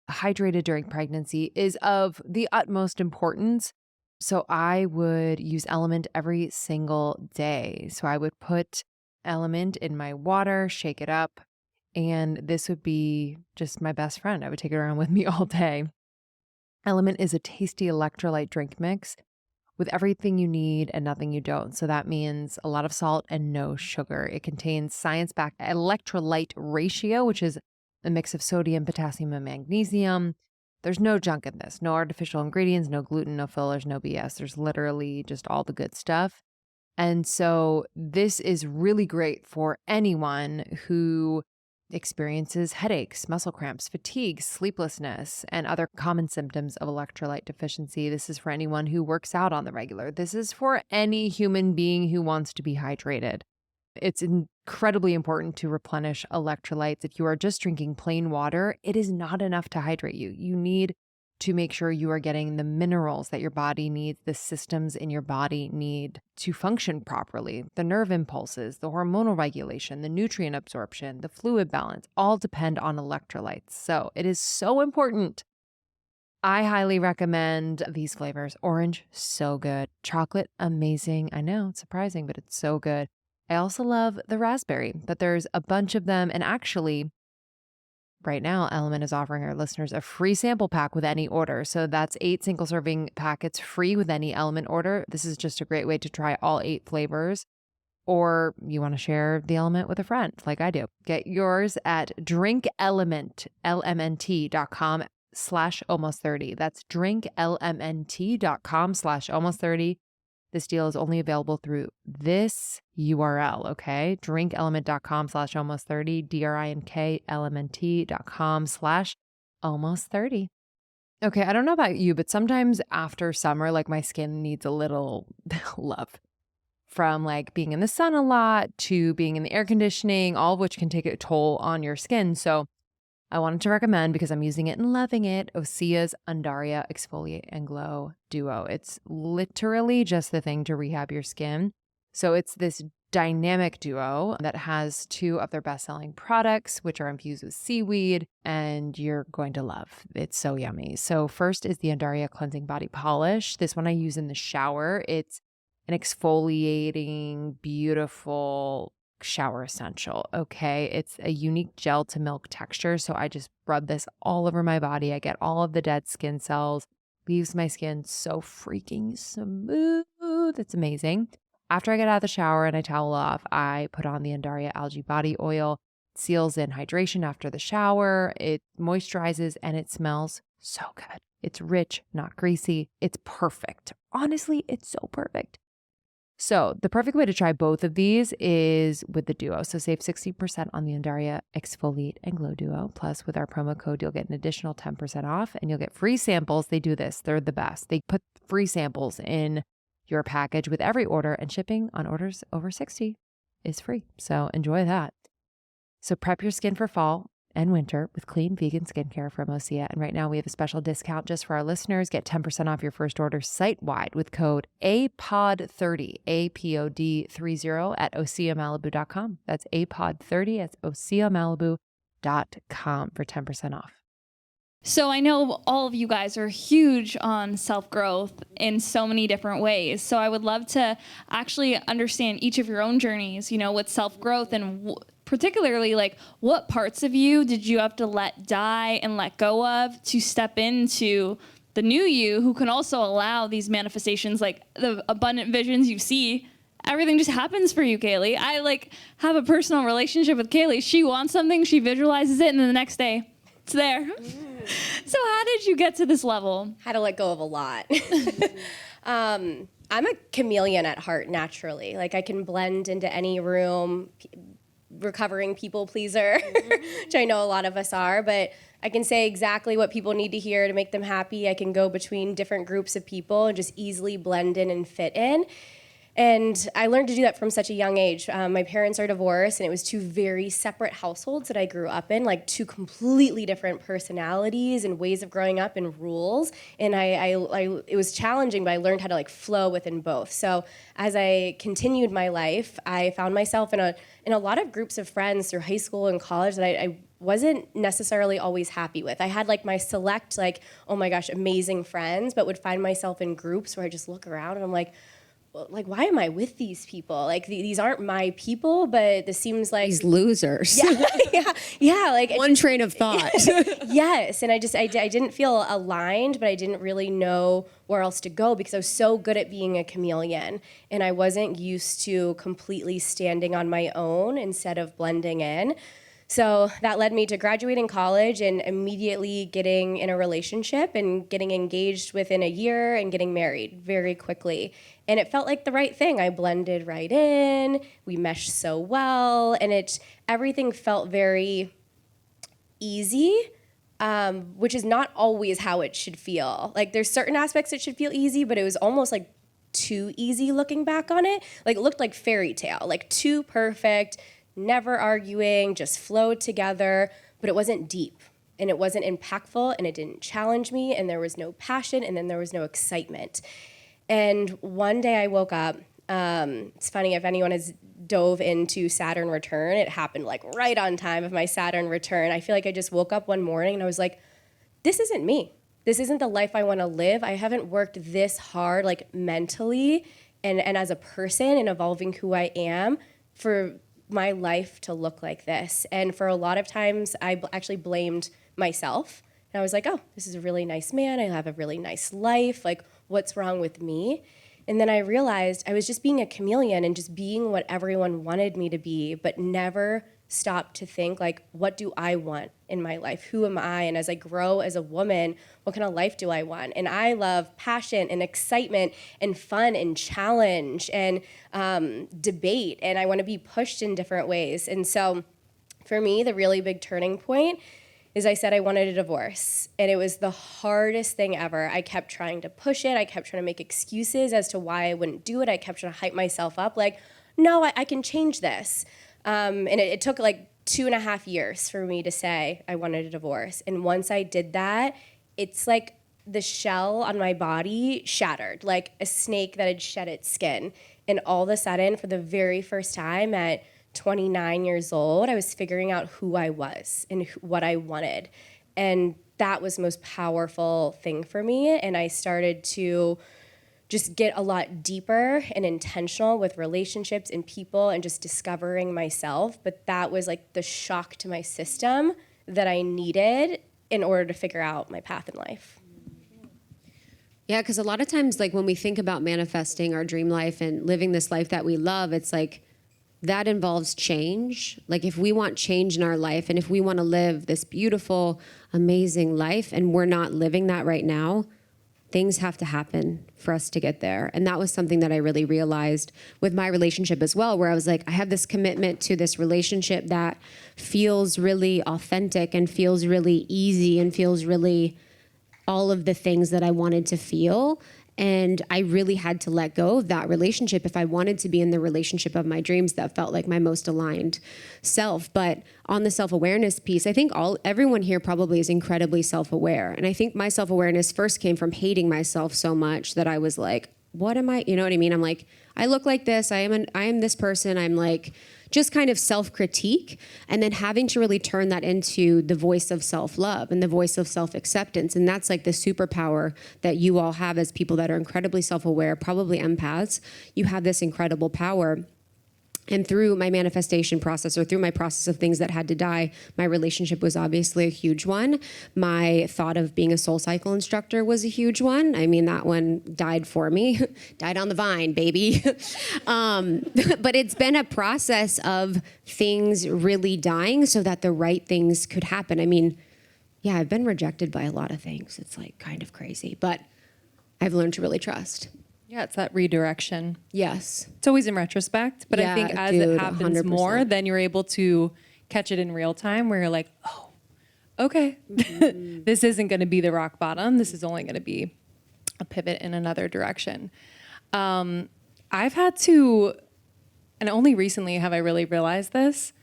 hydrated during pregnancy is of the utmost importance. So I would use Element every single day. So I would put Element in my water, shake it up, and this would be just my best friend. I would take it around with me all day. Element is a tasty electrolyte drink mix with everything you need and nothing you don't. So that means a lot of salt and no sugar. It contains science-backed electrolyte ratio, which is a mix of sodium, potassium, and magnesium. There's no junk in this. No artificial ingredients, no gluten, no fillers, no BS. There's literally just all the good stuff. And so this is really great for anyone who experiences headaches, muscle cramps, fatigue, sleeplessness, and other common symptoms of electrolyte deficiency. This is for anyone who works out on the regular. This is for any human being who wants to be hydrated. It's incredibly important to replenish electrolytes. If you are just drinking plain water, it is not enough to hydrate you. You need to make sure you are getting the minerals that your body needs, the systems in your body need to function properly. The nerve impulses, the hormonal regulation, the nutrient absorption, the fluid balance, all depend on electrolytes. So it is so important. I highly recommend these flavors. Orange, so good. Chocolate, amazing. I know, it's surprising, but it's so good. I also love the raspberry, but there's a bunch of them. And actually, right now, Element is offering our listeners a free sample pack with any order. So that's 8 single serving packets free with any Element order. This is just a great way to try all 8 flavors. Or you want to share the Element with a friend like I do. Get yours at drinkelement.com/almost30. That's drinkelement.com/almost30. This deal is only available through this URL, okay? drinkelement.com/almost30, drinkelement.com/almost30. Okay, I don't know about you, but sometimes after summer, like my skin needs a little love. From like being in the sun a lot to being in the air conditioning, all of which can take a toll on your skin. So I wanted to recommend, because I'm using it and loving it, Osea's Undaria Exfoliate and Glow Duo. It's literally just the thing to rehab your skin. So it's this dynamic duo that has 2 of their best-selling products, which are infused with seaweed, and you're going to love. It's so yummy. So first is the Undaria Cleansing Body Polish. This one I use in the shower. It's an exfoliating, beautiful shower essential. Okay. It's a unique gel to milk texture. So I just rub this all over my body. I get all of the dead skin cells, leaves my skin so freaking smooth. It's amazing. After I get out of the shower and I towel off, I put on the Undaria Algae Body Oil. It seals in hydration after the shower. It moisturizes and it smells so good. It's rich, not greasy. It's perfect. Honestly, it's so perfect. So the perfect way to try both of these is with the duo. So save 60% on the Undaria Exfoliate and Glow Duo. Plus with our promo code, you'll get an additional 10% off and you'll get free samples. They do this. They're the best. They put free samples in your package with every order, and shipping on orders over 60 is free. So enjoy that. So prep your skin for fall and winter with clean vegan skincare from Osea. And right now we have a special discount just for our listeners. Get 10% off your first order site-wide with code APOD30, APOD30 at OseaMalibu.com. That's APOD30 at OseaMalibu.com for 10% off. So I know all of you guys are huge on self-growth in so many different ways. So I would love to actually understand each of your own journeys, with self-growth, and particularly like what parts of you did you have to let die and let go of to step into the new you, who can also allow these manifestations, like the abundant visions you see. Everything just happens for you, Kayleigh. I have a personal relationship with Kayleigh. She wants something, she visualizes it, and then the next day it's there. So how did you get to this level? Had to let go of a lot. I'm a chameleon at heart naturally. I can blend into any room, recovering people pleaser, which I know a lot of us are, but I can say exactly what people need to hear to make them happy. I can go between different groups of people and just easily blend in and fit in. And I learned to do that from such a young age. My parents are divorced, and it was 2 very separate households that I grew up in, 2 completely different personalities and ways of growing up and rules. And it was challenging, but I learned how to flow within both. So as I continued my life, I found myself in a lot of groups of friends through high school and college that I wasn't necessarily always happy with. I had my select, oh my gosh, amazing friends, but would find myself in groups where I just look around and I'm why am I with these people? These aren't my people, but this seems like these losers. Yeah. One train of thought. Yes, and I didn't feel aligned, but I didn't really know where else to go because I was so good at being a chameleon, and I wasn't used to completely standing on my own instead of blending in. So that led me to graduating college and immediately getting in a relationship and getting engaged within a year and getting married very quickly. And it felt like the right thing. I blended right in, we meshed so well, and everything felt very easy, which is not always how it should feel. There's certain aspects it should feel easy, but it was almost too easy looking back on it. It looked like fairy tale, too perfect, never arguing, just flowed together, but it wasn't deep. and it wasn't impactful, and it didn't challenge me, and there was no passion, and then there was no excitement. And one day I woke up, it's funny, if anyone has dove into Saturn return, it happened like right on time of my Saturn return. I feel like I just woke up one morning and I was like, this isn't me. This isn't the life I want to live. I haven't worked this hard, like mentally and as a person and evolving who I am for my life to look like this. And for a lot of times I actually blamed myself. And I was like, oh, this is a really nice man. I have a really nice life. Like, what's wrong with me? And then I realized I was just being a chameleon and just being what everyone wanted me to be, but never stopped to think, like, what do I want in my life? Who am I? And as I grow as a woman, what kind of life do I want? And I love passion and excitement and fun and challenge and debate. And I want to be pushed in different ways. And so for me, the really big turning point is I said I wanted a divorce. And it was the hardest thing ever. I kept trying to push it. I kept trying to make excuses as to why I wouldn't do it. I kept trying to hype myself up like, no, I can change this. And it took like 2.5 years for me to say I wanted a divorce. And once I did that, it's like the shell on my body shattered, like a snake that had shed its skin. And all of a sudden, for the very first time at 29 years old, I was figuring out who I was and what I wanted. And that was the most powerful thing for me. And I started to just get a lot deeper and intentional with relationships and people and just discovering myself. But that was like the shock to my system that I needed in order to figure out my path in life. Yeah, because a lot of times, like when we think about manifesting our dream life and living this life that we love, it's like that involves change. Like if we want change in our life and if we want to live this beautiful, amazing life and we're not living that right now, things have to happen for us to get there. And that was something that I really realized with my relationship as well, where I was like, I have this commitment to this relationship that feels really authentic and feels really easy and feels really all of the things that I wanted to feel. And I really had to let go of that relationship if I wanted to be in the relationship of my dreams that felt like my most aligned self. But on the self-awareness piece, I think everyone here probably is incredibly self-aware. And I think my self-awareness first came from hating myself so much that I was like, what am I? You know what I mean? I'm like, I look like this. I am this person. I'm like, just kind of self-critique, and then having to really turn that into the voice of self-love and the voice of self-acceptance. And that's like the superpower that you all have as people that are incredibly self-aware, probably empaths. You have this incredible power. And through my manifestation process or through my process of things that had to die, my relationship was obviously a huge one. My thought of being a soul cycle instructor was a huge one. I mean, that one died for me, died on the vine, baby. But it's been a process of things really dying so that the right things could happen. I mean, yeah, I've been rejected by a lot of things. It's like kind of crazy, but I've learned to really trust. Yeah, it's that redirection. Yes. It's always in retrospect, but Yeah, I think as dude, it happens 100%. more, then you're able to catch it in real time where you're like, oh, okay, this isn't going to be the rock bottom. This is only going to be a pivot in another direction. I've had to, and only recently have I really realized this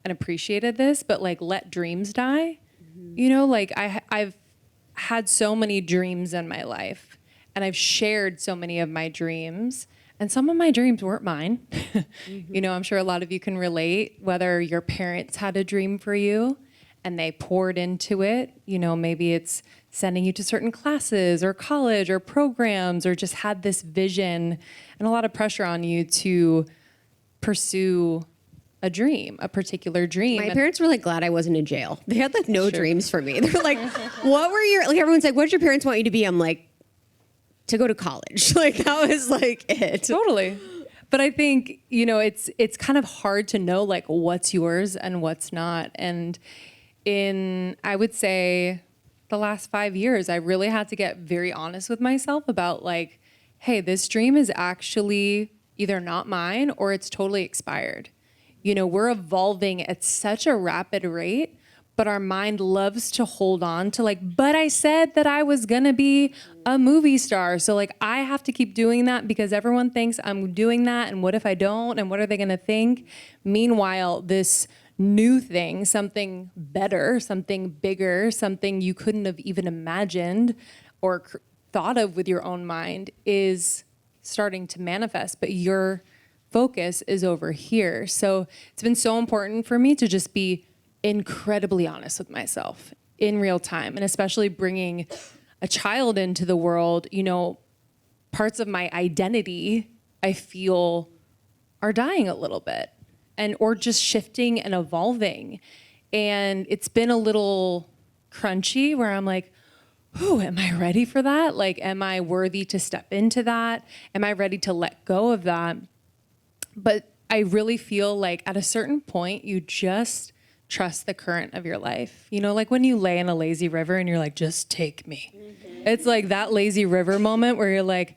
and appreciated this, but like let dreams die. You know, like I've had so many dreams in my life. And I've shared so many of my dreams, and some of my dreams weren't mine. You know, I'm sure a lot of you can relate, whether your parents had a dream for you and they poured into it. You know, maybe it's sending you to certain classes or college or programs, or just had this vision and a lot of pressure on you to pursue a dream, a particular dream. My parents were like glad I wasn't in jail. They had like no dreams for me. They're like, what were your, like everyone's like, what did your parents want you to be? I'm like, to go to college. Like that was like it. Totally. But I think, you know, it's kind of hard to know like what's yours and what's not. And in, I would say the last 5 years, I really had to get very honest with myself about like, hey, this dream is actually either not mine or it's totally expired. You know, we're evolving at such a rapid rate, but our mind loves to hold on to like, but I said that I was gonna be a movie star. So like, I have to keep doing that because everyone thinks I'm doing that. And what if I don't? And what are they gonna think? Meanwhile, this new thing, something better, something bigger, something you couldn't have even imagined or thought of with your own mind is starting to manifest, but your focus is over here. So it's been so important for me to just be incredibly honest with myself in real time, and especially bringing a child into the world, you know, parts of my identity I feel are dying a little bit and or just shifting and evolving. And it's been a little crunchy where I'm like, oh, am I ready for that? Like, am I worthy to step into that? Am I ready to let go of that? But I really feel like at a certain point, you just trust the current of your life. You know, like when you lay in a lazy river and you're like, just take me. Mm-hmm. It's like that lazy river moment where you're like,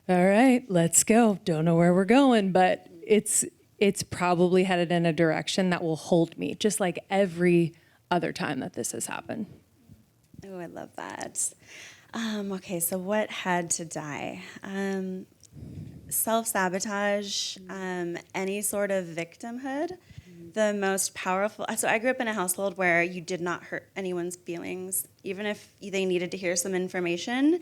all right, let's go. Don't know where we're going, but it's probably headed in a direction that will hold me, just like every other time that this has happened. Oh, I love that. Okay, so what had to die? Self-sabotage, any sort of victimhood. The most powerful, so I grew up in a household where you did not hurt anyone's feelings. Even if they needed to hear some information,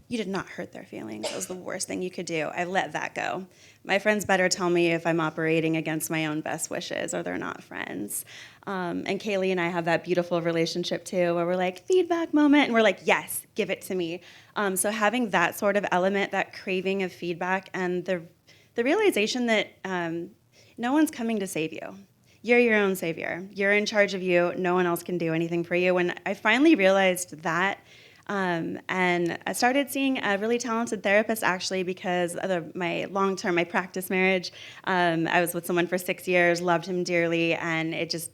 you did not hurt their feelings. That was the worst thing you could do. I let that go. My friends better tell me if I'm operating against my own best wishes or they're not friends. And Kayleigh and I have that beautiful relationship too, where we're like, feedback moment, and we're like, yes, give it to me. So having that sort of element, that craving of feedback, and the realization that no one's coming to save you. You're your own savior. You're in charge of you. No one else can do anything for you. When I finally realized that, and I started seeing a really talented therapist actually because of my long-term, my practice marriage. I was with someone for 6 years, loved him dearly, and it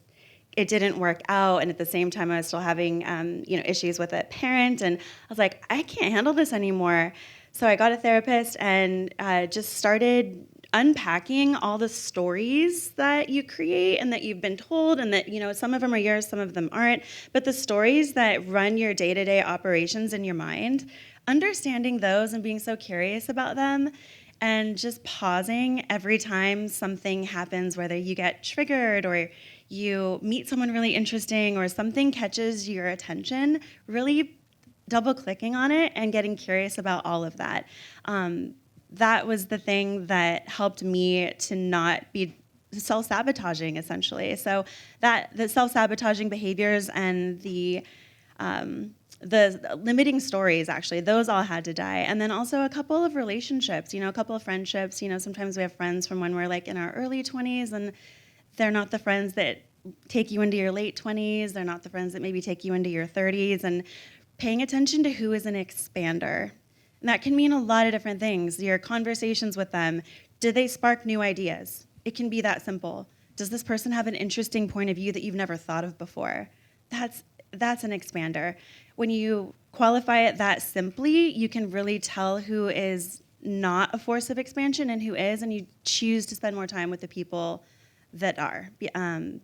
didn't work out. And at the same time, I was still having issues with a parent, and I was like, I can't handle this anymore. So I got a therapist and just started unpacking all the stories that you create and that you've been told, and that, some of them are yours, some of them aren't, but the stories that run your day-to-day operations in your mind, understanding those and being so curious about them, and just pausing every time something happens, whether you get triggered or you meet someone really interesting or something catches your attention, really double-clicking on it and getting curious about all of that. That was the thing that helped me to not be self-sabotaging, essentially. So that the self-sabotaging behaviors and the limiting stories, actually, those all had to die. And then also a couple of relationships, a couple of friendships. Sometimes we have friends from when we're like in our early 20s, and they're not the friends that take you into your late 20s. They're not the friends that maybe take you into your 30s. And paying attention to who is an expander. And that can mean a lot of different things. Your conversations with them, do they spark new ideas? It can be that simple. Does this person have an interesting point of view that you've never thought of before? That's an expander. When you qualify it that simply, you can really tell who is not a force of expansion and who is, and you choose to spend more time with the people that are.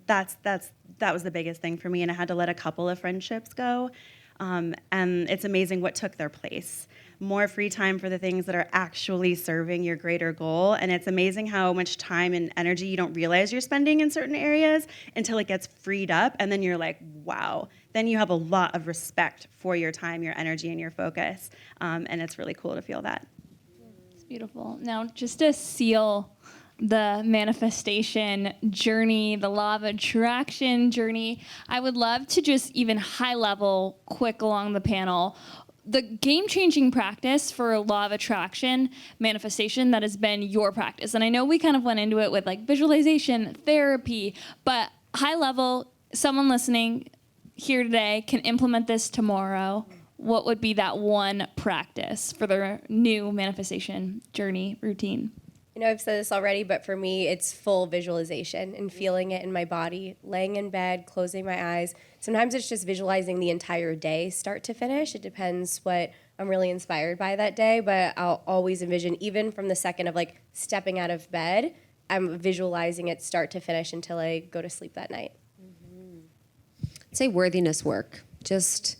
That was the biggest thing for me, and I had to let a couple of friendships go. And it's amazing what took their place. More free time for the things that are actually serving your greater goal. And it's amazing how much time and energy you don't realize you're spending in certain areas until it gets freed up. And then you're like, wow. Then you have a lot of respect for your time, your energy, and your focus. And it's really cool to feel that. It's beautiful. Now, just to seal the manifestation journey, the law of attraction journey, I would love to just even high level, quick along the panel, the game-changing practice for law of attraction manifestation that has been your practice. And I know we kind of went into it with like visualization, therapy, but high level, someone listening here today can implement this tomorrow. What would be that one practice for their new manifestation journey routine? I've said this already, but for me, it's full visualization and feeling it in my body, laying in bed, closing my eyes. Sometimes it's just visualizing the entire day, start to finish. It depends what I'm really inspired by that day, but I'll always envision, even from the second of like stepping out of bed, I'm visualizing it start to finish until I go to sleep that night. I'd say worthiness work. Just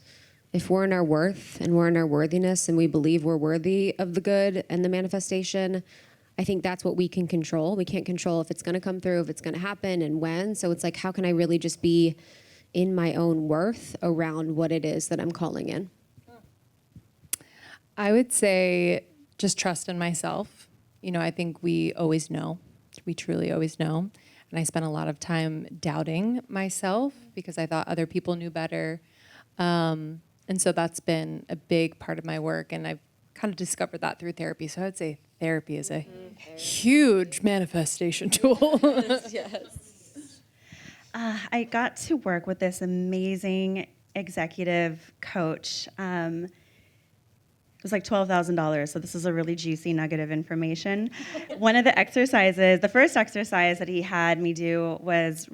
if we're in our worth and we're in our worthiness and we believe we're worthy of the good and the manifestation, I think that's what we can control. We can't control if it's going to come through, if it's going to happen, and when. So it's like, how can I really just be in my own worth around what it is that I'm calling in? I would say just trust in myself. You know, I think we always know. We truly always know. And I spent a lot of time doubting myself because I thought other people knew better. And so that's been a big part of my work. And I've kind of discovered that through therapy. So I would say therapy is a huge manifestation tool. Yes. I got to work with this amazing executive coach. It was like $12,000, so this is a really juicy nugget of information. One of the exercises, the first exercise that he had me do was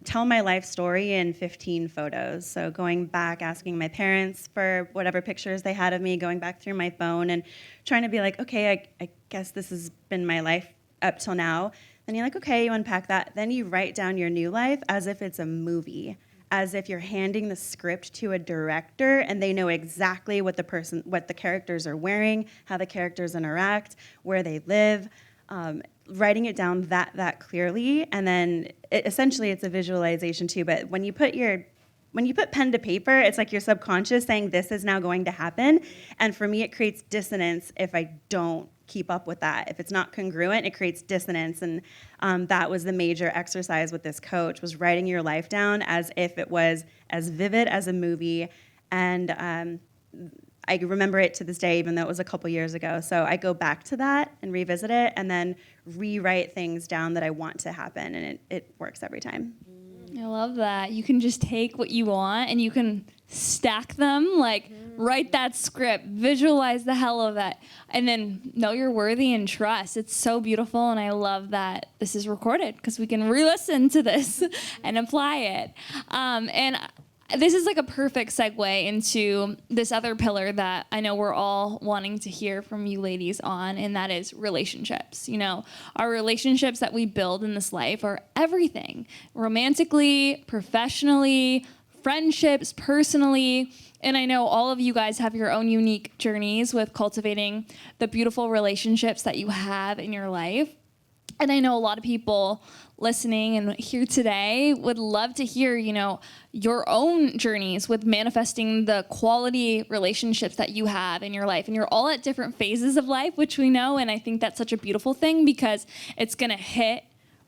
tell my life story in 15 photos. So going back, asking my parents for whatever pictures they had of me, going back through my phone and trying to be like, okay, I guess this has been my life up till now. Then you're like, okay, you unpack that. Then you write down your new life as if it's a movie, as if you're handing the script to a director and they know exactly what the characters are wearing, how the characters interact, where they live, writing it down that clearly. And then essentially it's a visualization too, but when you put pen to paper, it's like your subconscious saying this is now going to happen. And for me, it creates dissonance if I don't keep up with that. If it's not congruent, it creates dissonance. And that was the major exercise with this coach, was writing your life down as if it was as vivid as a movie. And I remember it to this day, even though it was a couple years ago. So I go back to that and revisit it and then rewrite things down that I want to happen. And it works every time. I love that. You can just take what you want and you can stack them, like write that script, visualize the hell of it, and then know you're worthy and trust. It's so beautiful, and I love that this is recorded because we can re-listen to this and apply it. And this is like a perfect segue into this other pillar that I know we're all wanting to hear from you ladies on, and that is relationships. You know, our relationships that we build in this life are everything, romantically, professionally, friendships, personally. And I know all of you guys have your own unique journeys with cultivating the beautiful relationships that you have in your life. And I know a lot of people listening and here today would love to hear, you know, your own journeys with manifesting the quality relationships that you have in your life. And you're all at different phases of life, which we know. And I think that's such a beautiful thing because it's going to hit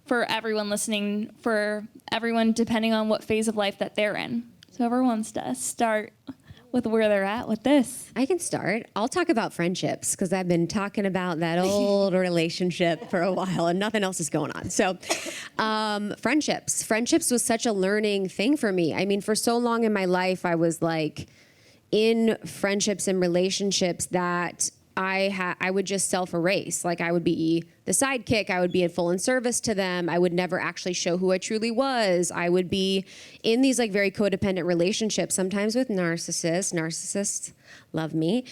for everyone listening, for everyone depending on what phase of life that they're in. So everyone wants to start with where they're at with this. I can start. I'll talk about friendships because I've been talking about that old relationship for a while and nothing else is going on. So friendships was such a learning thing for me. I mean, for so long in my life, I was like in friendships and relationships that I would just self-erase. Like I would be the sidekick. I would be in full in service to them. I would never actually show who I truly was. I would be in these like very codependent relationships, sometimes with narcissists. Narcissists love me.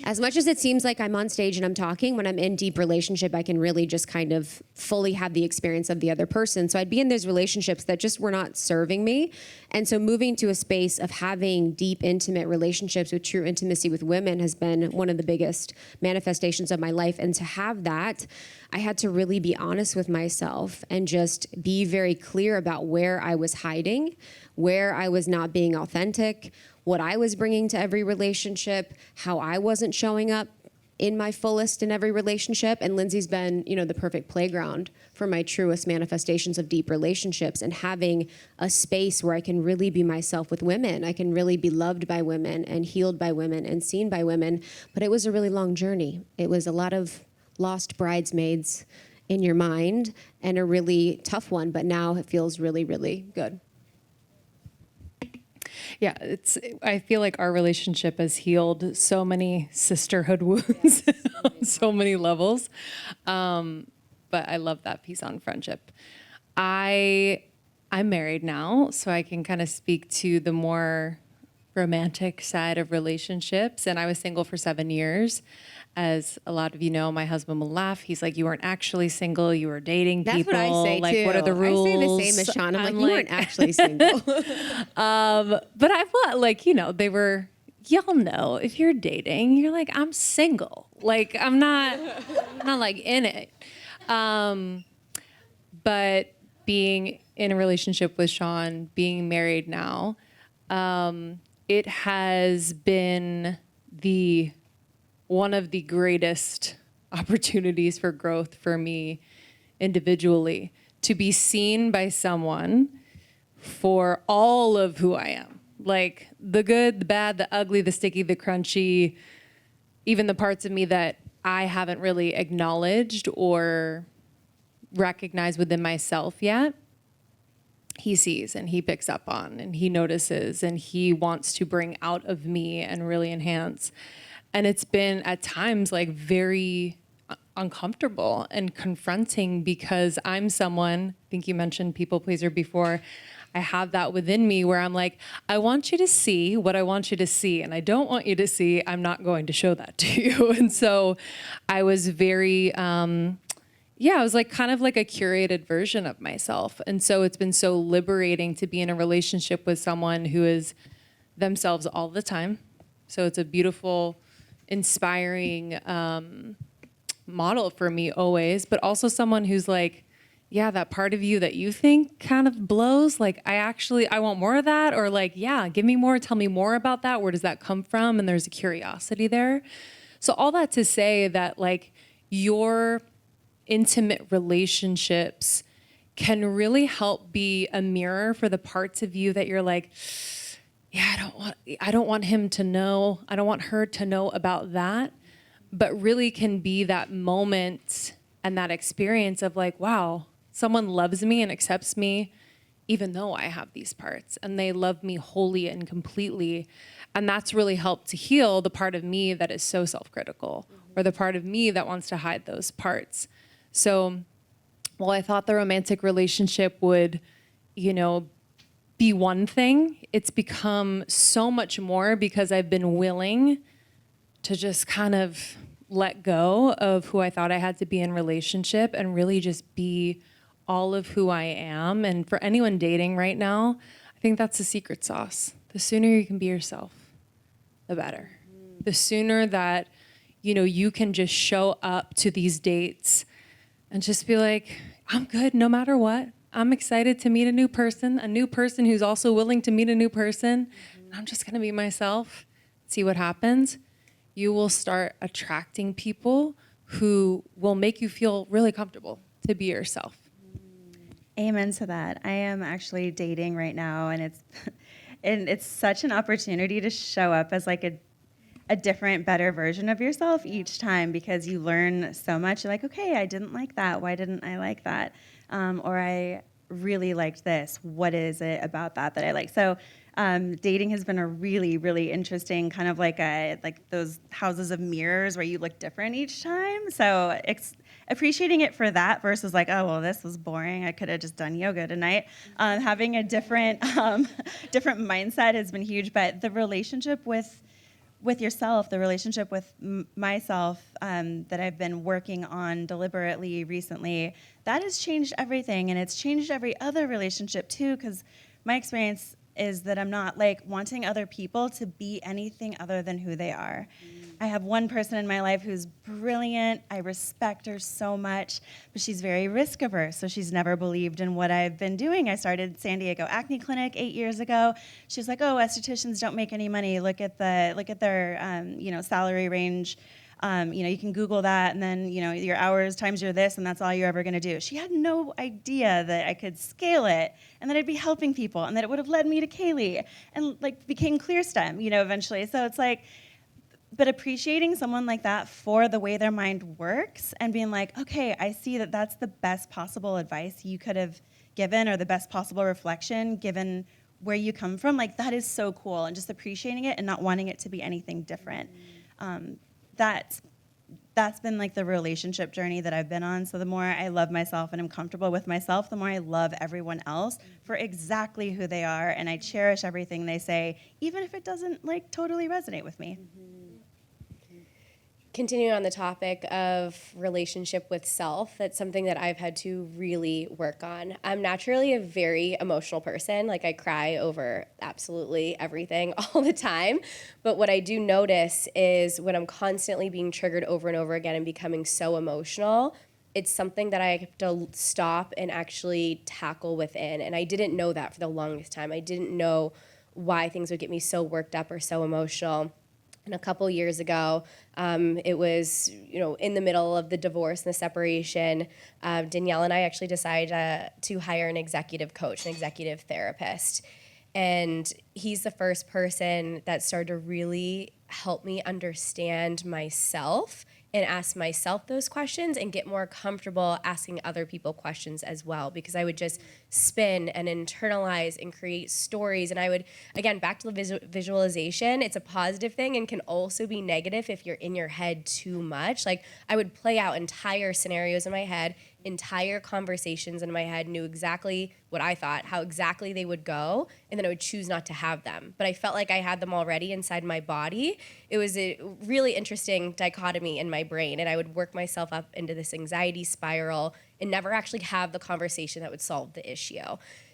As much as it seems like I'm on stage and I'm talking, when I'm in deep relationship, I can really just kind of fully have the experience of the other person. So I'd be in those relationships that just were not serving me. And so moving to a space of having deep, intimate relationships with true intimacy with women has been one of the biggest manifestations of my life. And to have that, I had to really be honest with myself and just be very clear about where I was hiding, where I was not being authentic, what I was bringing to every relationship, how I wasn't showing up in my fullest in every relationship. And Lindsay's been, you know, the perfect playground for my truest manifestations of deep relationships and having a space where I can really be myself with women. I can really be loved by women and healed by women and seen by women. But it was a really long journey. It was a lot of lost bridesmaids in your mind and a really tough one. But now it feels really, really good. Yeah, I feel like our relationship has healed so many sisterhood wounds on so many levels. But I love that piece on friendship. I'm married now, so I can kind of speak to the more romantic side of relationships. And I was single for 7 years. As a lot of you know, my husband will laugh. He's like, you weren't actually single. You were dating people. That's what I say, like, too. What are the rules? I say the same as Sean. I'm like, you weren't actually single. But I thought, like, you know, they were y'all know if you're dating, you're like, I'm single. Like, I'm not like in it. But being in a relationship with Sean, being married now, it has been one of the greatest opportunities for growth for me individually, to be seen by someone for all of who I am. Like the good, the bad, the ugly, the sticky, the crunchy, even the parts of me that I haven't really acknowledged or recognized within myself yet. He sees and he picks up on and he notices and he wants to bring out of me and really enhance. And it's been at times like very uncomfortable and confronting because I'm someone, I think you mentioned people pleaser before. I have that within me where I'm like, I want you to see what I want you to see. And I don't want you to see, I'm not going to show that to you. And so I was very, I was like kind of like a curated version of myself. And so it's been so liberating to be in a relationship with someone who is themselves all the time. So it's a beautiful, inspiring model for me always, but also someone who's like, yeah, that part of you that you think kind of blows, like I want more of that, or like, yeah, give me more, tell me more about that. Where does that come from? And there's a curiosity there. So all that to say that like your intimate relationships can really help be a mirror for the parts of you that you're like, yeah, I don't want him to know, I don't want her to know about that, but really can be that moment and that experience of like, wow, someone loves me and accepts me even though I have these parts, and they love me wholly and completely. And that's really helped to heal the part of me that is so self-critical, or the part of me that wants to hide those parts. So while I thought the romantic relationship would, be one thing, it's become so much more because I've been willing to just kind of let go of who I thought I had to be in relationship and really just be all of who I am. And for anyone dating right now, I think that's the secret sauce. The sooner you can be yourself, the better. The sooner that, you can just show up to these dates and just be like, I'm good no matter what. I'm excited to meet a new person who's also willing to meet a new person. And I'm just going to be myself, see what happens. You will start attracting people who will make you feel really comfortable to be yourself. Amen to that. I am actually dating right now, and it's such an opportunity to show up as like a different, better version of yourself each time, because you learn so much. You're like, okay, I didn't like that. Why didn't I like that? Or I really liked this. What is it about that I like? So dating has been a really, really interesting kind of like those houses of mirrors where you look different each time. So appreciating it for that versus like, oh, well, this was boring. I could have just done yoga tonight. Having a different mindset has been huge. But the relationship with yourself, the relationship with myself that I've been working on deliberately recently, that has changed everything. And it's changed every other relationship too, because my experience is that I'm not like wanting other people to be anything other than who they are. I have one person in my life who's brilliant. I respect her so much, but she's very risk averse. So she's never believed in what I've been doing. I started San Diego Acne Clinic 8 years ago. She's like, oh, estheticians don't make any money. Look at their salary range. You can Google that, and then, your hours times your this, and that's all you're ever going to do. She had no idea that I could scale it, and that I'd be helping people, and that it would have led me to Kayleigh, and like became ClearSTEM, eventually. So it's like, but appreciating someone like that for the way their mind works, and being like, okay, I see that that's the best possible advice you could have given, or the best possible reflection given where you come from. Like, that is so cool, and just appreciating it and not wanting it to be anything different. That's been like the relationship journey that I've been on. So the more I love myself and I'm comfortable with myself, the more I love everyone else for exactly who they are, and I cherish everything they say, even if it doesn't like totally resonate with me. continuing on the topic of relationship with self, that's something that I've had to really work on. I'm naturally a very emotional person. Like, I cry over absolutely everything all the time. But what I do notice is when I'm constantly being triggered over and over again and becoming so emotional, it's something that I have to stop and actually tackle within. And I didn't know that for the longest time. I didn't know why things would get me so worked up or so emotional. And a couple years ago, it was, in the middle of the divorce and the separation, Danielle and I actually decided to hire an executive coach, an executive therapist. And he's the first person that started to really help me understand myself and ask myself those questions and get more comfortable asking other people questions as well, because I would just spin and internalize and create stories. And I would, again, back to the visualization, it's a positive thing and can also be negative if you're in your head too much. Like, I would play out entire scenarios in my head, entire conversations in my head, knew exactly what I thought, how exactly they would go, and then I would choose not to have them. But I felt like I had them already inside my body. It was a really interesting dichotomy in my brain, and I would work myself up into this anxiety spiral and never actually have the conversation that would solve the issue.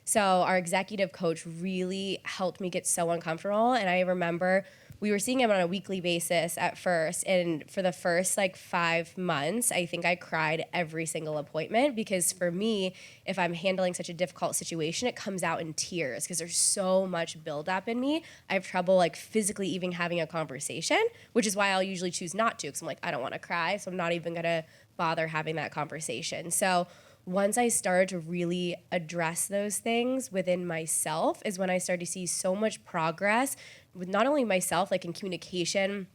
So our executive coach really helped me get so uncomfortable, and I remember we were seeing him on a weekly basis at first, and for the first 5 months, I think I cried every single appointment, because for me, if I'm handling such a difficult situation, it comes out in tears because there's so much buildup in me. I have trouble physically even having a conversation, which is why I'll usually choose not to, because I'm I don't want to cry, so I'm not even gonna bother having that conversation. So once I started to really address those things within myself is when I started to see so much progress with not only myself, in communication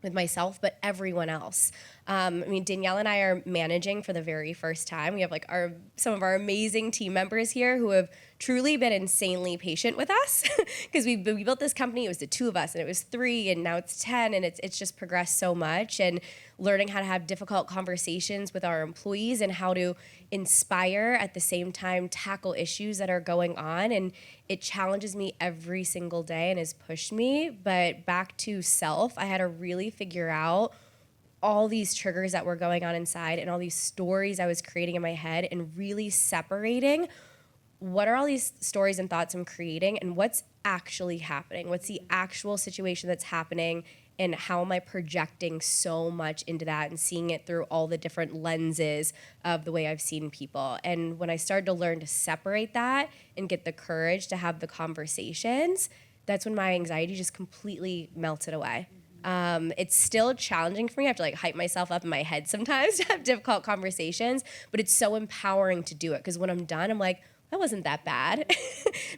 with myself, but everyone else. Danielle and I are managing for the very first time. We have some of our amazing team members here who have truly been insanely patient with us, because we built this company. It was the two of us, and it was 3, and now it's 10, and it's just progressed so much. And learning how to have difficult conversations with our employees and how to inspire at the same time tackle issues that are going on. And it challenges me every single day and has pushed me. But back to self, I had to really figure out all these triggers that were going on inside and all these stories I was creating in my head, and really separating what are all these stories and thoughts I'm creating and what's actually happening? What's the actual situation that's happening, and how am I projecting so much into that and seeing it through all the different lenses of the way I've seen people? And when I started to learn to separate that and get the courage to have the conversations, that's when my anxiety just completely melted away. It's still challenging for me. I have to hype myself up in my head sometimes to have difficult conversations, but it's so empowering to do it, because when I'm done, I'm like, that wasn't that bad.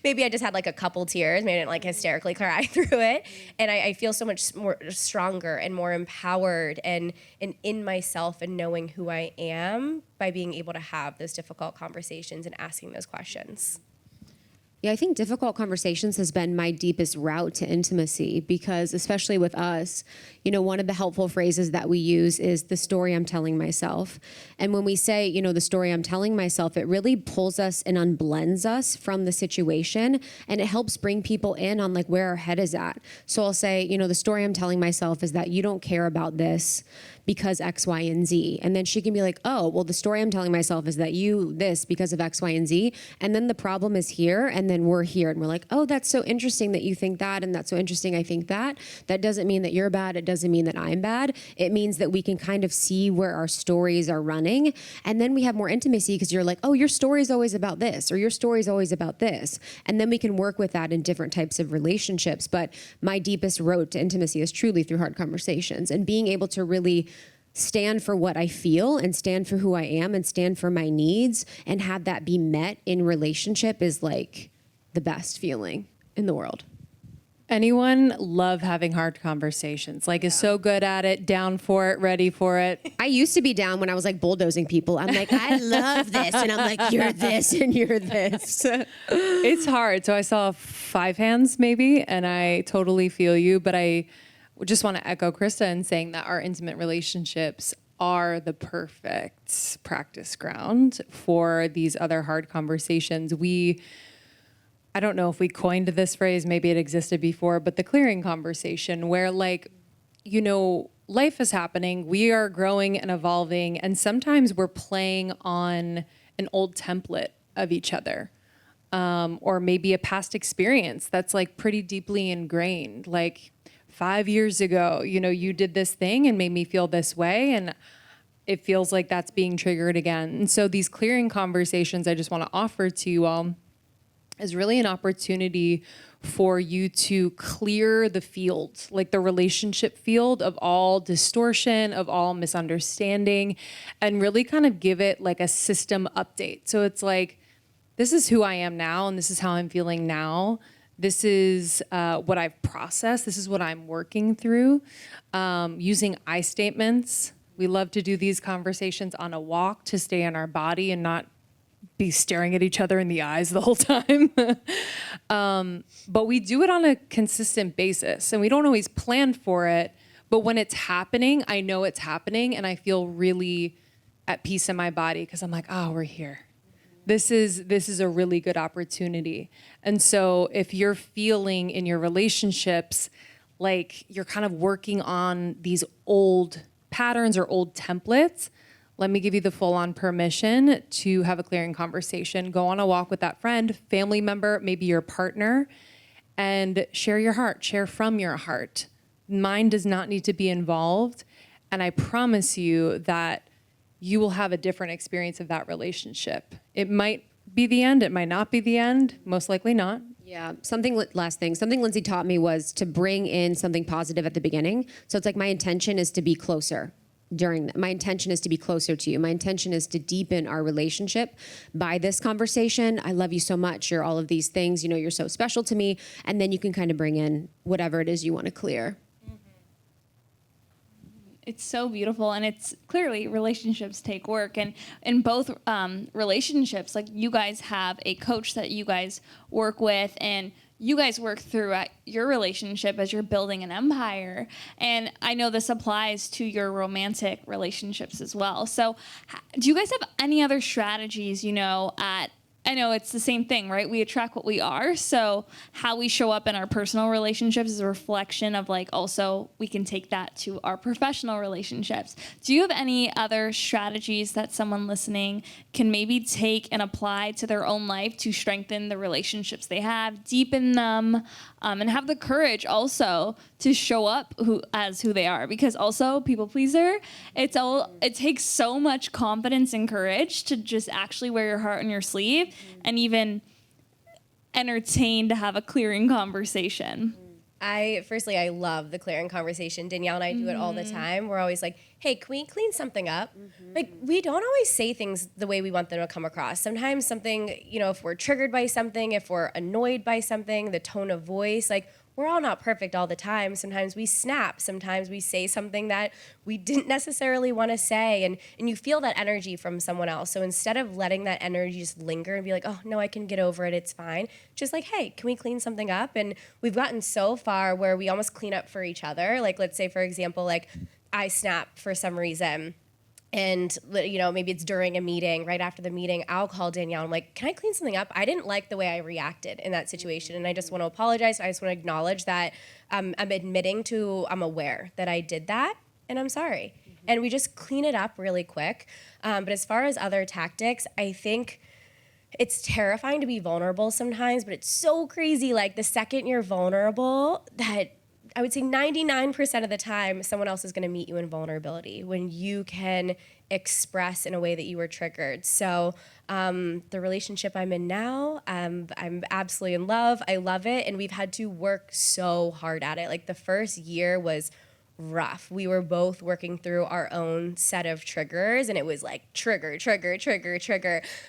Maybe I just had a couple tears. Maybe I didn't hysterically cry through it. And I feel so much more stronger and more empowered and in myself and knowing who I am by being able to have those difficult conversations and asking those questions. Yeah, I think difficult conversations has been my deepest route to intimacy, because especially with us, one of the helpful phrases that we use is the story I'm telling myself. And when we say, the story I'm telling myself, it really pulls us and unblends us from the situation, and it helps bring people in on where our head is at. So I'll say, the story I'm telling myself is that you don't care about this because X, Y, and Z. And then she can be like, oh, well, the story I'm telling myself is that you this because of X, Y, and Z. And then the problem is here, and then we're here, and we're like, oh, that's so interesting that you think that, and that's so interesting I think that. That doesn't mean that you're bad. It doesn't mean that I'm bad. It means that we can kind of see where our stories are running. And then we have more intimacy, because you're like, oh, your story is always about this, or your story is always about this. And then we can work with that in different types of relationships. But my deepest road to intimacy is truly through hard conversations and being able to really stand for what I feel and stand for who I am and stand for my needs and have that be met in relationship is the best feeling in the world. Anyone love having hard conversations? Is so good at it, down for it, ready for it. I used to be down when I was bulldozing people. I'm I love this. And I'm you're this and you're this. It's hard. So I saw 5 hands maybe, and I totally feel you, but I just want to echo Krista in saying that our intimate relationships are the perfect practice ground for these other hard conversations. I don't know if we coined this phrase, maybe it existed before, but the clearing conversation where life is happening. We are growing and evolving. And sometimes we're playing on an old template of each other. Or maybe a past experience that's like pretty deeply ingrained. Like 5 years ago, you know, you did this thing and made me feel this way. And it feels like that's being triggered again. And so these clearing conversations I just want to offer to you all is really an opportunity for you to clear the field, like the relationship field of all distortion, of all misunderstanding, and really kind of give it like a system update. So it's like, this is who I am now, and this is how I'm feeling now. This is what I've processed. This is what I'm working through. Using I statements. We love to do these conversations on a walk to stay in our body and not be staring at each other in the eyes the whole time. But we do it on a consistent basis, and we don't always plan for it. But when it's happening, I know it's happening, and I feel really at peace in my body because I'm like, oh, we're here. This is a really good opportunity. And so if you're feeling in your relationships like you're kind of working on these old patterns or old templates, let me give you the full-on permission to have a clearing conversation. Go on a walk with that friend, family member, maybe your partner, and share your heart, share from your heart. Mine does not need to be involved. And I promise you that you will have a different experience of that relationship. It might be the end. It might not be the end. Most likely not. Yeah. Last thing, something Lindsay taught me was to bring in something positive at the beginning. So it's like my intention is to be closer my intention is to be closer to you. My intention is to deepen our relationship by this conversation. I love you so much. You're all of these things, you know, you're so special to me. And then you can kind of bring in whatever it is you want to clear. It's so beautiful, and it's clearly relationships take work, and in both relationships, like you guys have a coach that you guys work with, and you guys work throughout your relationship as you're building an empire. And I know this applies to your romantic relationships as well. So do you guys have any other strategies, you know, I know it's the same thing, right? We attract what we are. So how we show up in our personal relationships is a reflection of like, also we can take that to our professional relationships. Do you have any other strategies that someone listening can maybe take and apply to their own life to strengthen the relationships they have, deepen them, and have the courage also to show up as who they are? Because also people pleaser, it takes so much confidence and courage to just actually wear your heart on your sleeve and even entertain to have a clearing conversation. I love the clearing conversation. Danielle and I do it all the time. We're always like, hey, can we clean something up? Like, we don't always say things the way we want them to come across. Sometimes something, you know, if we're triggered by something, if we're annoyed by something, the tone of voice, like, we're all not perfect all the time. Sometimes we snap. Sometimes we say something that we didn't necessarily want to say. And you feel that energy from someone else. So instead of letting that energy just linger and be like, oh, no, I can get over it, it's fine. Just like, hey, can we clean something up? And we've gotten so far where we almost clean up for each other. Like, let's say, for example, like I snap for some reason. And, you know, maybe it's during a meeting, right after the meeting, I'll call Danielle. I'm like, can I clean something up? I didn't like the way I reacted in that situation. And I just want to apologize. I just want to acknowledge that I'm I'm aware that I did that and I'm sorry. And we just clean it up really quick. But as far as other tactics, I think it's terrifying to be vulnerable sometimes, but it's so crazy. Like the second you're vulnerable, that I would say 99% of the time, someone else is going to meet you in vulnerability when you can express in a way that you were triggered. So the relationship I'm in now, I'm absolutely in love. I love it. And we've had to work so hard at it. Like the first year was rough. We were both working through our own set of triggers, and it was like trigger.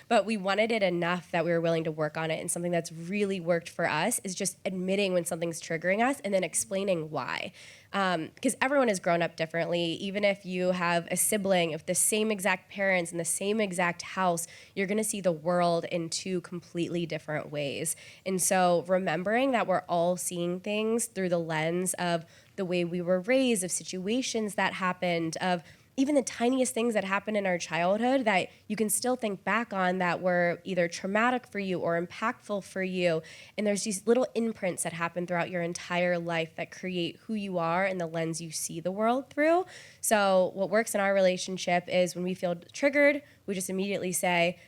But we wanted it enough that we were willing to work on it. And something that's really worked for us is just admitting when something's triggering us and then explaining why. Because everyone has grown up differently. Even if you have a sibling of the same exact parents in the same exact house, you're going to see the world in two completely different ways. And so remembering that we're all seeing things through the lens of the way we were raised, of situations that happened, of even the tiniest things that happen in our childhood that you can still think back on that were either traumatic for you or impactful for you. And there's these little imprints that happen throughout your entire life that create who you are and the lens you see the world through. So what works in our relationship is when we feel triggered, we just immediately say,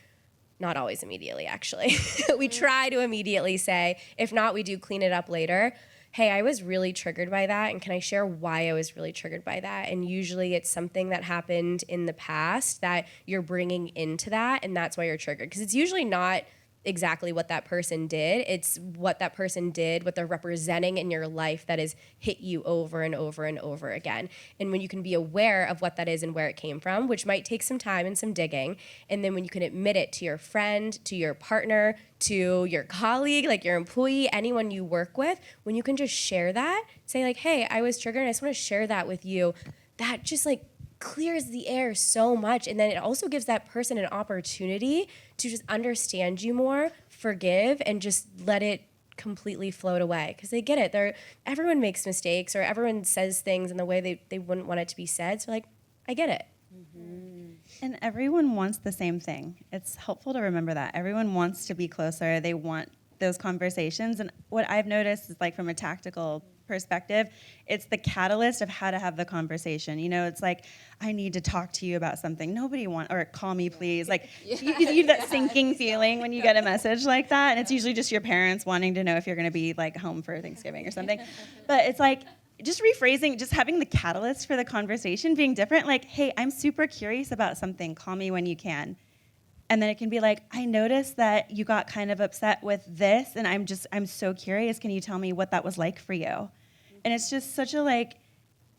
not always immediately, actually. We try to immediately say, if not, we do clean it up later. Hey, I was really triggered by that, and can I share why I was really triggered by that? And usually it's something that happened in the past that you're bringing into that, and that's why you're triggered. Because it's usually not exactly what that person did. It's what that person did, what they're representing in your life that has hit you over and over and over again. And when you can be aware of what that is and where it came from, which might take some time and some digging, and then when you can admit it to your friend, to your partner, to your colleague, like your employee, anyone you work with, when you can just share that, say like, hey, I was triggered and I just want to share that with you, that just like clears the air so much. And then it also gives that person an opportunity to just understand you more, forgive, and just let it completely float away. Because they get it. Everyone makes mistakes, or everyone says things in the way they wouldn't want it to be said. So like, I get it. Mm-hmm. And everyone wants the same thing. It's helpful to remember that. Everyone wants to be closer. They want those conversations. And what I've noticed is, like, from a tactical perspective, it's the catalyst of how to have the conversation. You know, it's like, I need to talk to you about something. Nobody wants, or call me please. Like, you that sinking feeling when you get a message like that. And it's usually just your parents wanting to know if you're going to be like home for Thanksgiving or something. But it's like, just rephrasing, just having the catalyst for the conversation being different. Like, hey, I'm super curious about something. Call me when you can. And then it can be like, I noticed that you got kind of upset with this, and I'm so curious. Can you tell me what that was like for you? And it's just such a like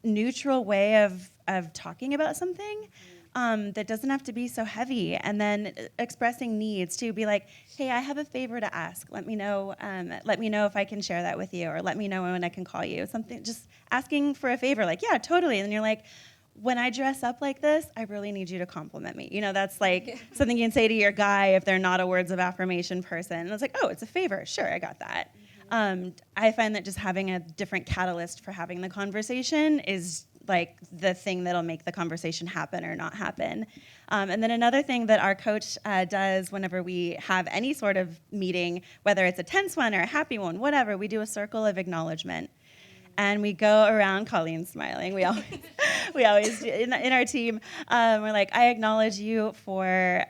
neutral way of talking about something that doesn't have to be so heavy. And then expressing needs too. Be like, hey, I have a favor to ask. Let me know if I can share that with you, or let me know when I can call you. Something, just asking for a favor. Like, yeah, totally. And then you're like, when I dress up like this, I really need you to compliment me. You know, that's like something you can say to your guy if they're not a words of affirmation person. And it's like, oh, it's a favor. Sure, I got that. I find that just having a different catalyst for having the conversation is like the thing that'll make the conversation happen or not happen. And then another thing that our coach does whenever we have any sort of meeting, whether it's a tense one or a happy one, whatever, we do a circle of acknowledgement. And we go around, Colleen's smiling. We always do, in our team. We're like, I acknowledge you for,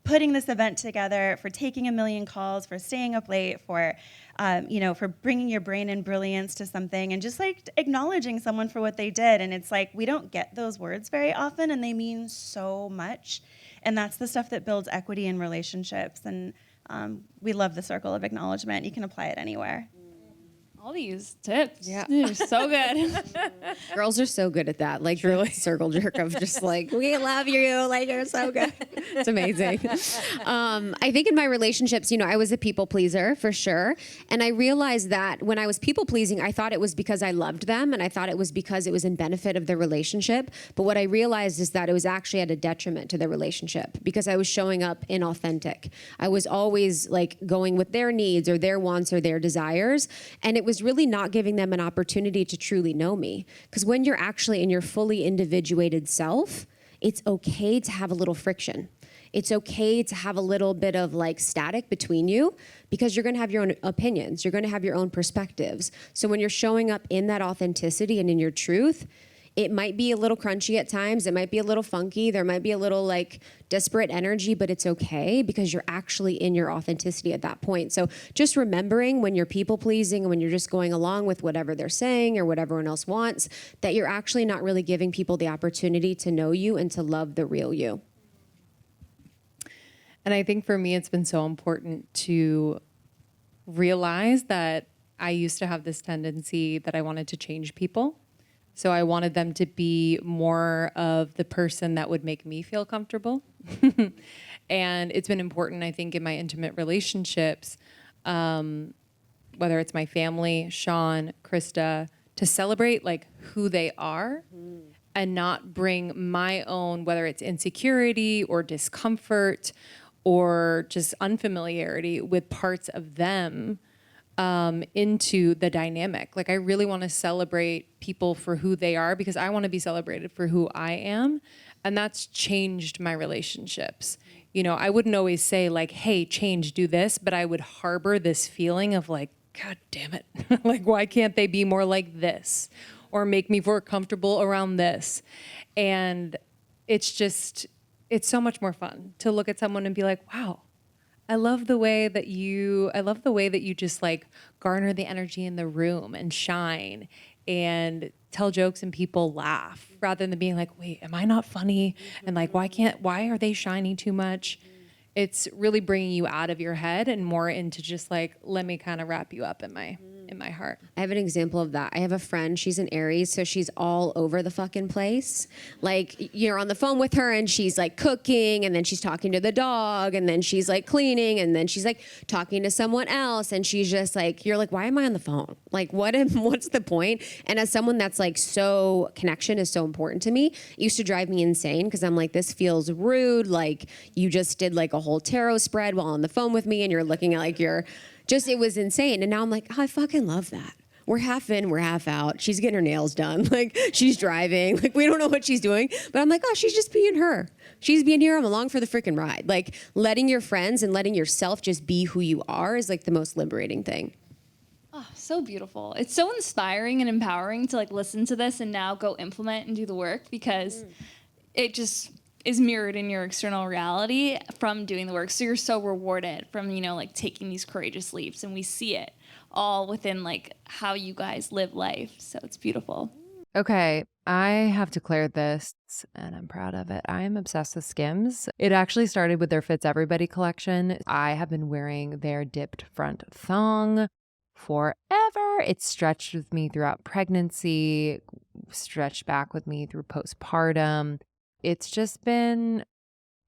putting this event together, for taking a million calls, for staying up late, for, for bringing your brain and brilliance to something, and just like acknowledging someone for what they did. And it's like, we don't get those words very often, and they mean so much. And that's the stuff that builds equity in relationships. And we love the circle of acknowledgement. You can apply it anywhere. All these tips. Yeah. They're so good. Girls are so good at that. Like, really circle jerk of just like, we love you. Like, you're so good. It's amazing. I think in my relationships, I was a people pleaser for sure. And I realized that when I was people pleasing, I thought it was because I loved them. And I thought it was because it was in benefit of the relationship. But what I realized is that it was actually at a detriment to the relationship, because I was showing up inauthentic. I was always like going with their needs or their wants or their desires. And it was really not giving them an opportunity to truly know me. Because when you're actually in your fully individuated self, it's okay to have a little friction. It's okay to have a little bit of like static between you, because you're going to have your own opinions. You're going to have your own perspectives. So when you're showing up in that authenticity and in your truth, it might be a little crunchy at times. It might be a little funky. There might be a little like disparate energy, but it's okay, because you're actually in your authenticity at that point. So just remembering when you're people pleasing and when you're just going along with whatever they're saying or what everyone else wants, that you're actually not really giving people the opportunity to know you and to love the real you. And I think for me, it's been so important to realize that I used to have this tendency that I wanted to change people. So I wanted them to be more of the person that would make me feel comfortable. And it's been important, I think, in my intimate relationships, whether it's my family, Sean, Krista, to celebrate like who they are and not bring my own, whether it's insecurity or discomfort or just unfamiliarity with parts of them into the dynamic. Like I really want to celebrate people for who they are because I want to be celebrated for who I am. And that's changed my relationships. You know, I wouldn't always say like, hey, change, do this, but I would harbor this feeling of like, God damn it. Like, why can't they be more like this or make me more comfortable around this? And it's so much more fun to look at someone and be like, wow, I love the way that you just like garner the energy in the room and shine and tell jokes and people laugh rather than being like, wait, am I not funny? And like, why are they shining too much? It's really bringing you out of your head and more into just like, let me kind of wrap you up in my heart. I have an example of that. I have a friend, she's an Aries, so she's all over the fucking place. Like, you're on the phone with her and she's like cooking, and then she's talking to the dog, and then she's like cleaning, and then she's like talking to someone else, and she's just like, you're like, why am I on the phone? Like, what's the point? And as someone that's like, so connection is so important to me, it used to drive me insane because I'm like, this feels rude. Like, you just did like a whole tarot spread while on the phone with me, and you're looking at like it was insane. And now I'm like, oh, I fucking love that. We're half in, we're half out. She's getting her nails done. Like, she's driving. Like, we don't know what she's doing. But I'm like, oh, she's just being her. She's being here. I'm along for the freaking ride. Like, letting your friends and letting yourself just be who you are is like the most liberating thing. Oh, so beautiful. It's so inspiring and empowering to like listen to this and now go implement and do the work, because it just is mirrored in your external reality from doing the work. So you're so rewarded from, like taking these courageous leaps, and we see it all within like how you guys live life. So it's beautiful. Okay, I have declared this and I'm proud of it. I am obsessed with Skims. It actually started with their Fits Everybody collection. I have been wearing their dipped front thong forever. It's stretched with me throughout pregnancy, stretched back with me through postpartum. It's just been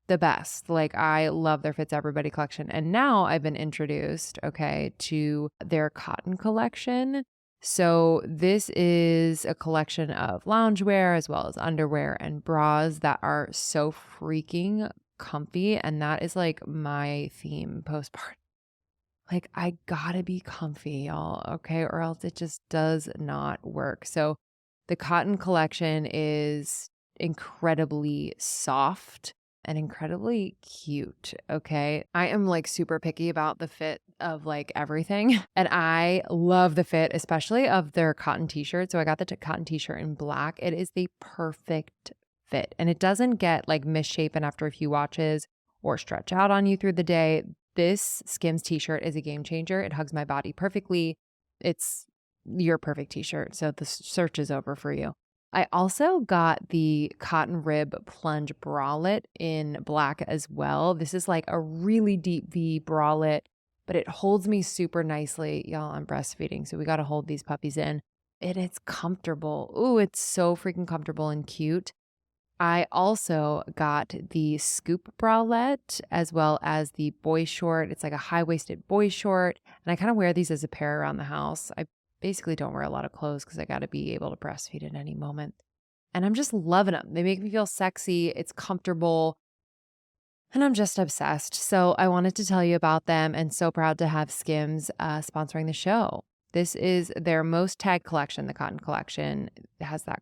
the best. Like, I love their Fits Everybody collection. And now I've been introduced, to their cotton collection. So this is a collection of loungewear as well as underwear and bras that are so freaking comfy. And that is like my theme postpartum. Like, I gotta be comfy, y'all, or else it just does not work. So the cotton collection is incredibly soft and incredibly cute. I am like super picky about the fit of like everything, and I love the fit, especially of their cotton t-shirt. So I got the cotton t-shirt in black. It is the perfect fit, and it doesn't get like misshapen after a few washes or stretch out on you through the day. This Skims t-shirt is a game changer. It hugs my body perfectly. It's your perfect t-shirt. So the search is over for you. I also got the cotton rib plunge bralette in black as well. This is like a really deep V bralette, but it holds me super nicely. Y'all, I'm breastfeeding, so we got to hold these puppies in. It is comfortable. Ooh, it's so freaking comfortable and cute. I also got the scoop bralette as well as the boy short. It's like a high-waisted boy short, and I kind of wear these as a pair around the house. I basically don't wear a lot of clothes because I got to be able to breastfeed at any moment. And I'm just loving them. They make me feel sexy. It's comfortable. And I'm just obsessed. So I wanted to tell you about them, and so proud to have Skims sponsoring the show. This is their most tagged collection, the cotton collection. It has that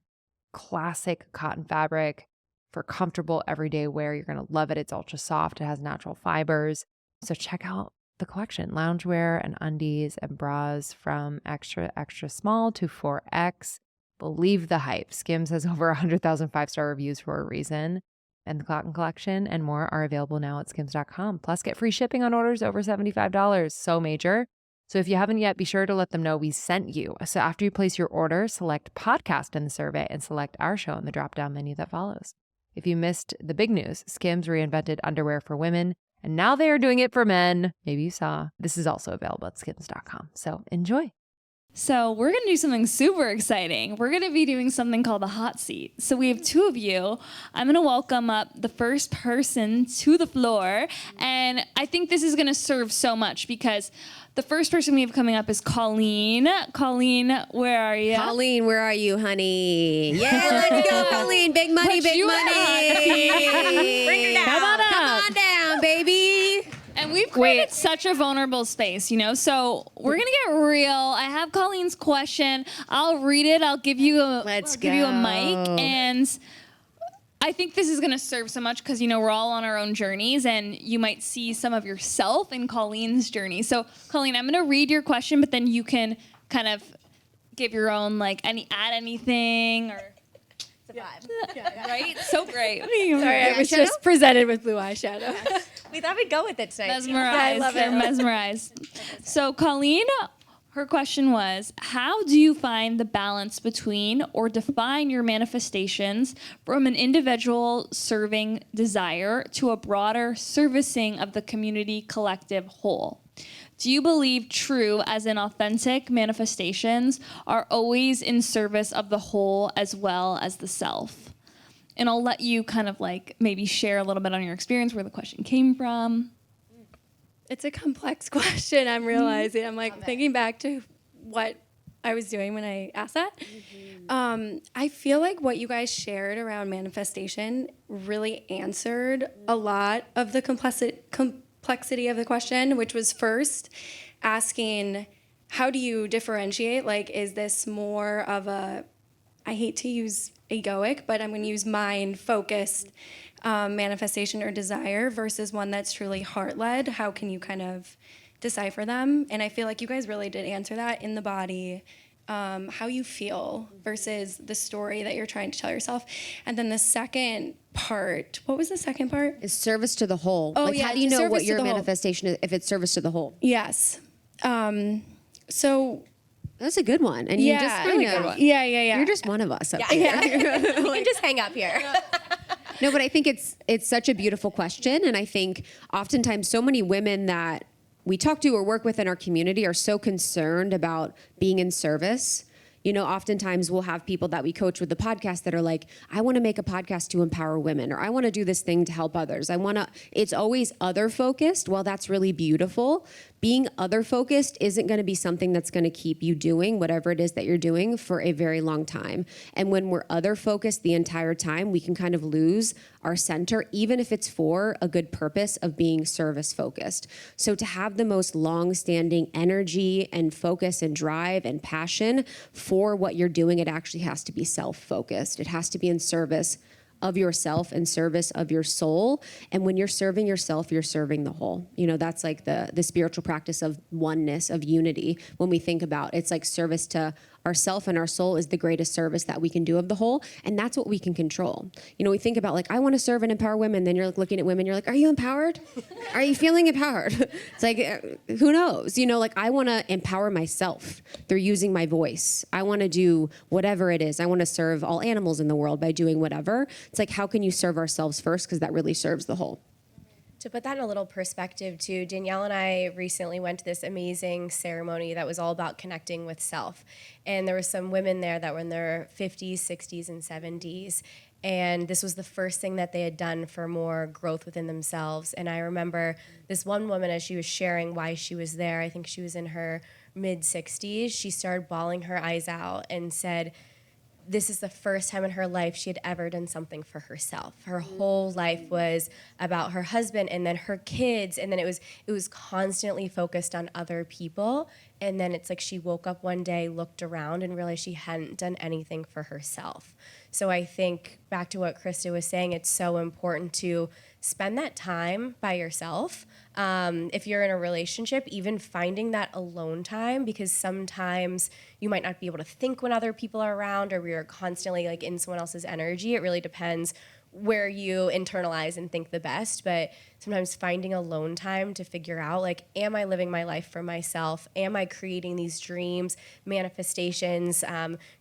classic cotton fabric for comfortable everyday wear. You're going to love it. It's ultra soft. It has natural fibers. So check out the collection, loungewear and undies and bras from extra, extra small to 4X. Believe the hype. Skims has over 100,000 5-star reviews for a reason. And the cotton collection and more are available now at skims.com. Plus, get free shipping on orders over $75. So major. So if you haven't yet, be sure to let them know we sent you. So after you place your order, select podcast in the survey and select our show in the drop-down menu that follows. If you missed the big news, Skims reinvented underwear for women, and now they are doing it for men. Maybe you saw. This is also available at skims.com. So enjoy. So we're going to do something super exciting. We're going to be doing something called the hot seat. So we have two of you. I'm going to welcome up the first person to the floor. And I think this is going to serve so much because the first person we have coming up is Colleen. Colleen, where are you? Colleen, where are you, honey? Yeah, let's go, Colleen. Big money, big money. Bring her down. Come on down, baby. And we've created such a vulnerable space, you know? So we're going to get real. I have Colleen's question. I'll read it. I'll give you a mic. And I think this is going to serve so much because, you know, we're all on our own journeys and you might see some of yourself in Colleen's journey. So, Colleen, I'm going to read your question, but then you can kind of give your own, like, add anything or... Right? So great. Sorry, I was just presented with blue eyeshadow. We thought we'd go with it tonight. Mesmerized. I love They're it. mesmerized. So Colleen, her question was, how do you find the balance between or define your manifestations from an individual serving desire to a broader servicing of the community collective whole? Do you believe true as in authentic manifestations are always in service of the whole as well as the self? And I'll let you kind of like maybe share a little bit on your experience, where the question came from. It's a complex question, I'm realizing. I'm like thinking back to what I was doing when I asked that. I feel like what you guys shared around manifestation really answered a lot of the complexity of the question, which was first asking, how do you differentiate? Like, is this more of a, I hate to use egoic, but I'm going to use mind-focused manifestation or desire versus one that's truly heart-led? How can you kind of decipher them? And I feel like you guys really did answer that in the body, how you feel versus the story that you're trying to tell yourself. And then the second part, what was the second part? Is service to the whole. Oh, like, yeah, how do you know service what to your the whole. manifestation is if it's service to the whole? Yes. So That's a good one. And you just really kind of, good one. Yeah. you're just one of us up here. You can just hang up here. No, but I think it's such a beautiful question. And I think oftentimes so many women that we talk to or work with in our community are so concerned about being in service. You know, oftentimes we'll have people that we coach with the podcast that are like, I want to make a podcast to empower women, or I want to do this thing to help others. It's always other focused. Well, that's really beautiful. Being other focused isn't going to be something that's going to keep you doing whatever it is that you're doing for a very long time. And when we're other focused the entire time, we can kind of lose our center, even if it's for a good purpose of being service focused. So to have the most long-standing energy and focus and drive and passion for what you're doing, it actually has to be self-focused. It has to be in service of yourself and service of your soul. And when you're serving yourself, you're serving the whole. You know, that's like the spiritual practice of oneness, of unity. When we think about it's like service to ourself and our soul is the greatest service that we can do of the whole. And that's what we can control. You know, we think about like, I want to serve and empower women. Then you're like looking at women, you're like, are you empowered? Are you feeling empowered? It's like, who knows? You know, like I want to empower myself through using my voice. I want to do whatever it is. I want to serve all animals in the world by doing whatever. It's like, how can you serve ourselves first? Because that really serves the whole. To put that in a little perspective too, Danielle and I recently went to this amazing ceremony that was all about connecting with self. And there were some women there that were in their 50s, 60s, and 70s. And this was the first thing that they had done for more growth within themselves. And I remember this one woman, as she was sharing why she was there, I think she was in her mid-60s, she started bawling her eyes out and said, this is the first time in her life she had ever done something for herself. Her whole life was about her husband and then her kids, and then it was constantly focused on other people. And then it's like she woke up one day, looked around, and realized she hadn't done anything for herself. So I think back to what Krista was saying, it's so important to spend that time by yourself. If you're in a relationship, even finding that alone time, because sometimes you might not be able to think when other people are around, or we are constantly like in someone else's energy. It really depends where you internalize and think the best, but sometimes finding alone time to figure out, like, am I living my life for myself? Am I creating these dreams, manifestations,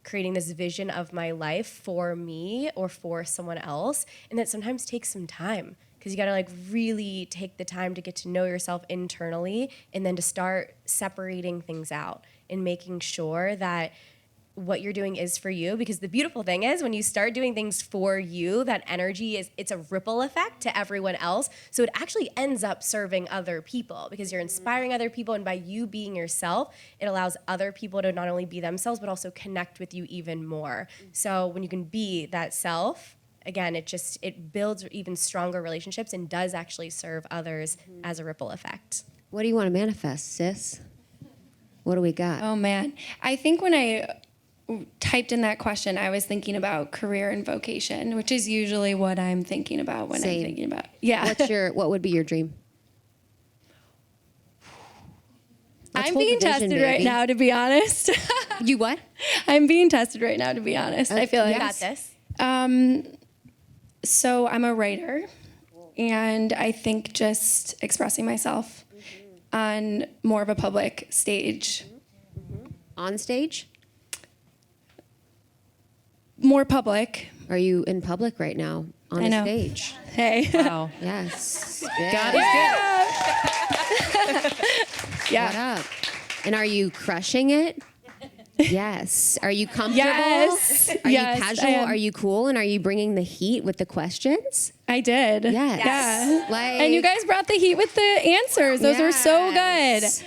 creating this vision of my life for me or for someone else? And that sometimes takes some time, because you got to like really take the time to get to know yourself internally, and then to start separating things out and making sure that what you're doing is for you. Because the beautiful thing is when you start doing things for you, that energy it's a ripple effect to everyone else. So it actually ends up serving other people, because you're inspiring other people, and by you being yourself, it allows other people to not only be themselves but also connect with you even more. So when you can be that self, again, it builds even stronger relationships and does actually serve others as a ripple effect. What do you want to manifest, sis? What do we got? Oh man, I think when I typed in that question, I was thinking about career and vocation, which is usually what I'm thinking about when Same. I'm thinking about. Yeah. What would be your dream? I'm hold being the vision, tested right baby. now, to be honest. You what? I'm being tested right now, to be honest. I feel like You got this. So I'm a writer, and I think just expressing myself on more of a public stage. On stage? More public. Are you in public right now on I a know. stage? Hey. Wow. Yes. God is good. Yeah. What up? And are you crushing it? Yes. Are you comfortable? Yes. Are Yes, you I casual? am. Are you cool? And are you bringing the heat with the questions? I did. Yes. Yeah. Like, And you guys brought the heat with the answers. Those were so Yes. good.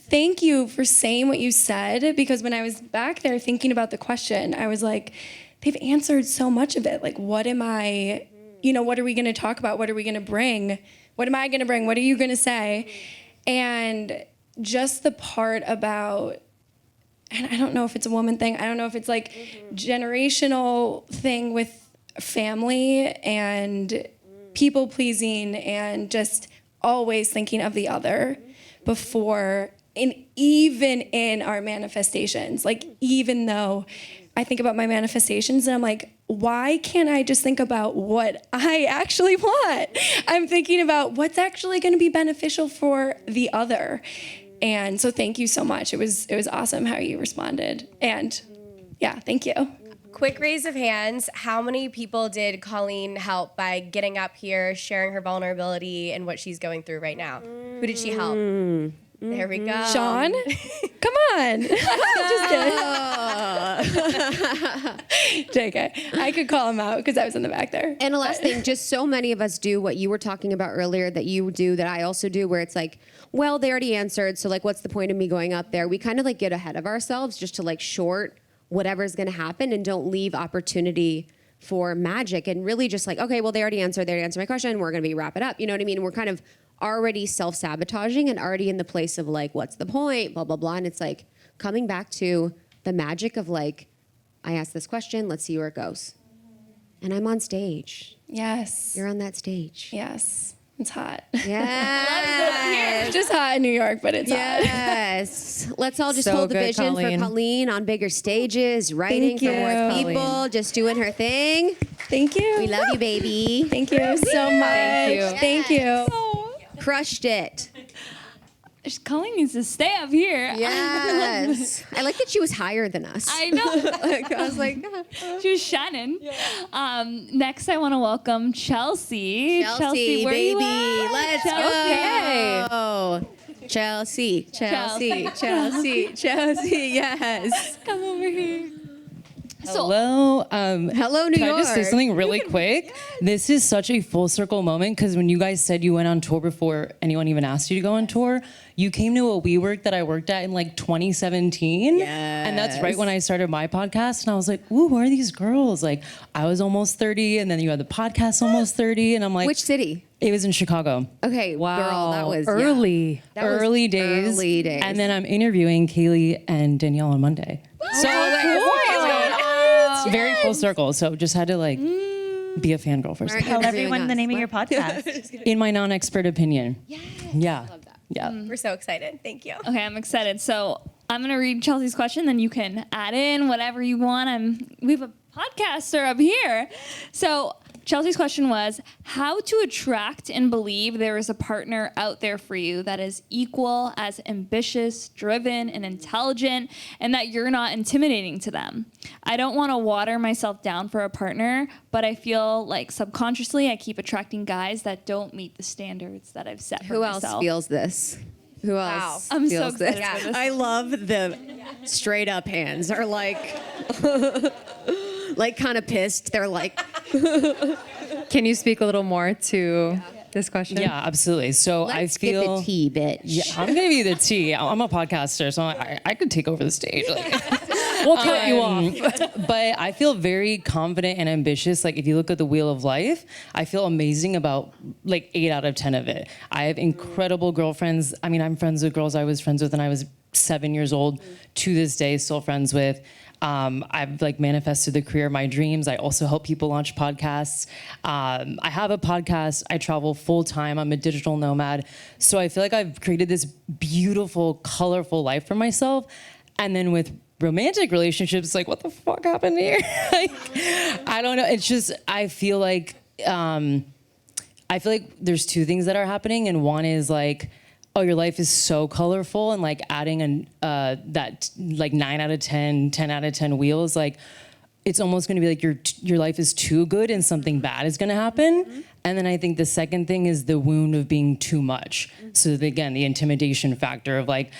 Thank you for saying what you said, because when I was back there thinking about the question, I was like, they've answered so much of it. Like, what am I, what are we going to talk about? What are we going to bring? What am I going to bring? What are you going to say? And just the part about, and I don't know if it's a woman thing. I don't know if it's like generational thing with family and people pleasing and just always thinking of the other before, and even in our manifestations. Like, even though I think about my manifestations and I'm like, why can't I just think about what I actually want? I'm thinking about what's actually going to be beneficial for the other. And so thank you so much. It was awesome how you responded. And yeah, thank you. Quick raise of hands. How many people did Colleen help by getting up here, sharing her vulnerability and what she's going through right now? Who did she help? There we go. Sean, come on. Just kidding. JK. I could call him out because I was in the back there. And the last thing, just so many of us do what you were talking about earlier that you do, that I also do, where it's like, well, they already answered, so like, what's the point of me going up there? We kind of like get ahead of ourselves just to like short whatever's going to happen and don't leave opportunity for magic, and really just like, okay, well, they already answered my question. We're going to wrap it up. You know what I mean? We're kind of already self-sabotaging and already in the place of like, what's the point? Blah, blah, blah. And it's like coming back to the magic of like, I asked this question, let's see where it goes. And I'm on stage. Yes. You're on that stage. Yes. It's hot. Yes. It's just hot in New York, but it's hot. Yes. Let's all just So hold the good, vision Colleen. for Colleen on bigger stages, writing Thank for more you. people, just doing her thing. Thank you. We love you, baby. Thank you so much. you. Thank you. Crushed it. Colleen needs to stay up here. Yes. I like that she was higher than us. I know. I was like, She was shining. Next, I want to welcome Chelsea. Chelsea, where baby. you at? Let's Chelsea. go. Chelsea, yes. Come over here. Hello. Hello, New Can York. I just say something really quick? This is such a full circle moment, because when you guys said you went on tour before anyone even asked you to go on tour, you came to a WeWork that I worked at in like 2017. Yes. And that's right when I started my podcast. And I was like, ooh, who are these girls? Like, I was almost 30, and then you had the podcast almost 30. And I'm like, Which city? It was in Chicago. Okay, girl, that was early. That was Early days. Early days. And then I'm interviewing Kayleigh and Danielle on Monday. So it's very full circle. So just had to like be a fangirl first. Tell everyone the name of your podcast. In my non-expert opinion. Yeah. Yeah. We're so excited. Thank you. Okay, I'm excited. So I'm gonna read Chelsea's question, then you can add in whatever you want. We have a podcaster up here. So Chelsea's question was, how to attract and believe there is a partner out there for you that is equal, as ambitious, driven, and intelligent, and that you're not intimidating to them. I don't want to water myself down for a partner, but I feel like subconsciously I keep attracting guys that don't meet the standards that I've set for Who myself. else feels this? Who else I'm so feels this? excited for this. I love the straight up hands are like, like kind of pissed. They're like, Can you speak a little more to this question? Yeah, absolutely. So I let's feel get the tea, bitch. Yeah, I'm gonna give you the tea. I'm a podcaster, so I could take over the stage. Like, We'll cut you off. But I feel very confident and ambitious. Like if you look at the wheel of life, I feel amazing about like 8 out of 10 of it. I have incredible girlfriends. I mean, I'm friends with girls I was friends with when I was 7 years old. To this day, still friends with. I've like manifested the career of my dreams. I also help people launch podcasts. I have a podcast. I travel full time. I'm a digital nomad. So I feel like I've created this beautiful, colorful life for myself. And then with romantic relationships, like what the fuck happened here? Like, I don't know. It's just, I feel like there's two things that are happening. And one is like, oh, your life is so colorful, and like adding that like 9 out of 10, 10 out of 10 wheels, like it's almost going to be like your life is too good and something bad is going to happen. And then I think the second thing is the wound of being too much. So again, the intimidation factor of like,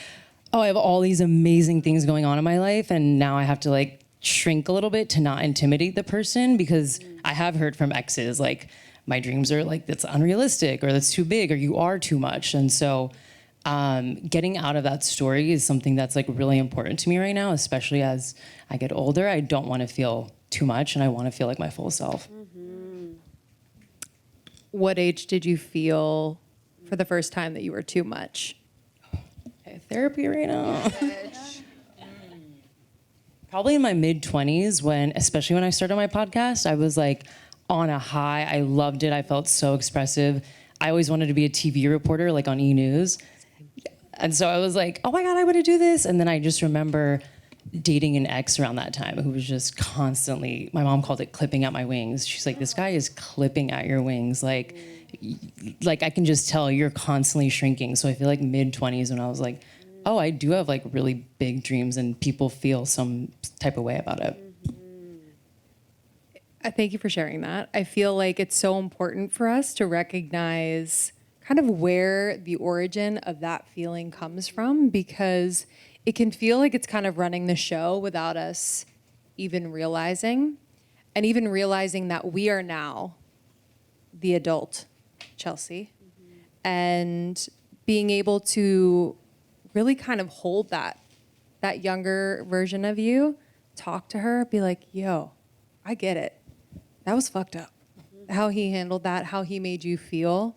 oh, I have all these amazing things going on in my life, and now I have to like shrink a little bit to not intimidate the person, because I have heard from exes like, my dreams are like, that's unrealistic, or that's too big, or you are too much. And so getting out of that story is something that's like really important to me right now, especially as I get older. I don't want to feel too much, and I want to feel like my full self. What age did you feel for the first time that you were too much? Okay, therapy right now. Probably in my mid-20s, especially when I started my podcast, I was like, on a high. I loved it. I felt so expressive. I always wanted to be a TV reporter, like on E! News. And so I was like, oh my God, I want to do this. And then I just remember dating an ex around that time who was just constantly, my mom called it clipping at my wings. She's like, this guy is clipping at your wings. Like I can just tell you're constantly shrinking. So I feel like mid-20s when I was like, oh, I do have like really big dreams, and people feel some type of way about it. I thank you for sharing that. I feel like it's so important for us to recognize kind of where the origin of that feeling comes from, because it can feel like it's kind of running the show without us even realizing, and even realizing that we are now the adult Chelsea, and being able to really kind of hold that younger version of you, talk to her, be like, yo, I get it. That was fucked up. How he handled that, how he made you feel.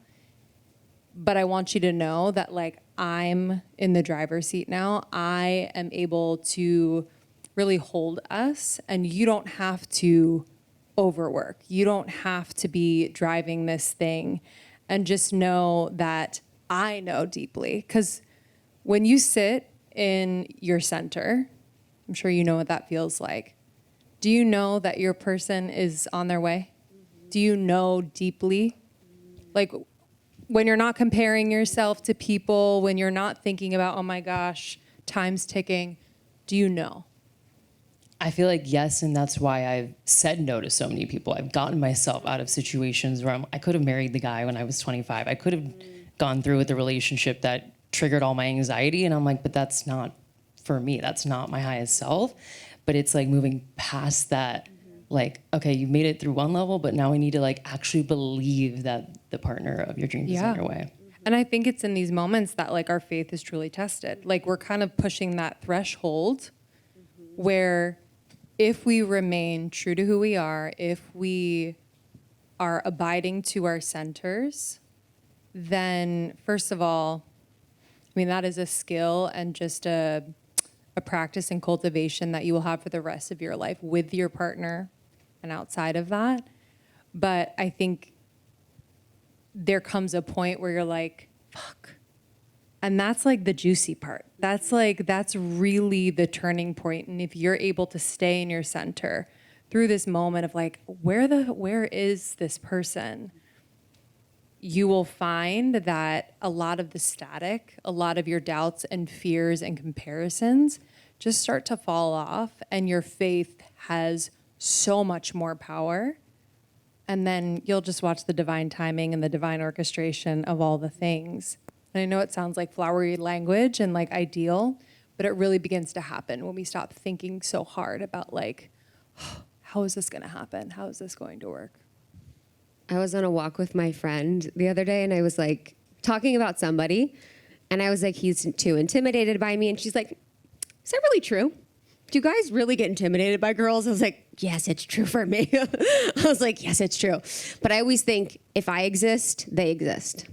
But I want you to know that like I'm in the driver's seat now. I am able to really hold us, and you don't have to overwork. You don't have to be driving this thing. And just know that I know deeply, because when you sit in your center, I'm sure you know what that feels like. Do you know that your person is on their way? Do you know deeply? Like when you're not comparing yourself to people, when you're not thinking about, oh my gosh, time's ticking, do you know? I feel like yes, and that's why I've said no to so many people. I've gotten myself out of situations where I could have married the guy when I was 25. I could have gone through with the relationship that triggered all my anxiety, and I'm like, but that's not for me. That's not my highest self. But it's like moving past that, like, okay, you made it through one level, but now we need to like actually believe that the partner of your dreams is on your way. And I think it's in these moments that like our faith is truly tested. Like we're kind of pushing that threshold where if we remain true to who we are, if we are abiding to our centers, then first of all, I mean, that is a skill and just a practice and cultivation that you will have for the rest of your life with your partner and outside of that. But I think there comes a point where you're like, fuck. And that's like the juicy part. That's really the turning point. And if you're able to stay in your center through this moment of like, where is this person? You will find that a lot of the static, a lot of your doubts and fears and comparisons just start to fall off, and your faith has so much more power. And then you'll just watch the divine timing and the divine orchestration of all the things. And I know it sounds like flowery language and like ideal, but it really begins to happen when we stop thinking so hard about like, oh, how is this going to happen? How is this going to work? I was on a walk with my friend the other day, and I was like talking about somebody, and I was like, he's too intimidated by me. And she's like, is that really true? do you guys really get intimidated by girls? I was like, yes, it's true for me. I was like, yes, it's true. But I always think if I exist, they exist.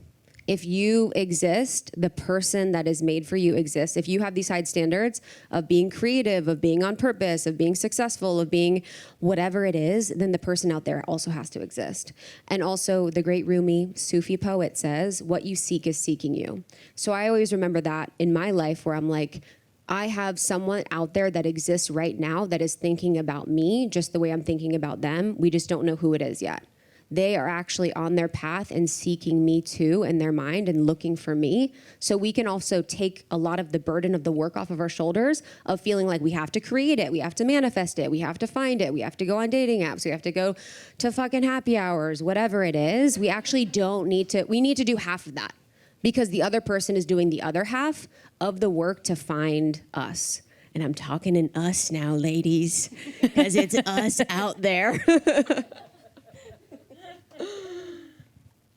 If you exist, the person that is made for you exists. If you have these high standards of being creative, of being on purpose, of being successful, of being whatever it is, then the person out there also has to exist. And also the great Rumi Sufi poet says, what you seek is seeking you. So I always remember that in my life where I'm like, I have someone out there that exists right now that is thinking about me just the way I'm thinking about them. We just don't know who it is yet. They are actually on their path and seeking me too in their mind and looking for me. So we can also take a lot of the burden of the work off of our shoulders of feeling like we have to create it, we have to manifest it, we have to find it, we have to go on dating apps, we have to go to fucking happy hours, whatever it is. We actually don't need to, we need to do half of that because the other person is doing the other half of the work to find us. And I'm talking in us now, ladies, because it's us out there.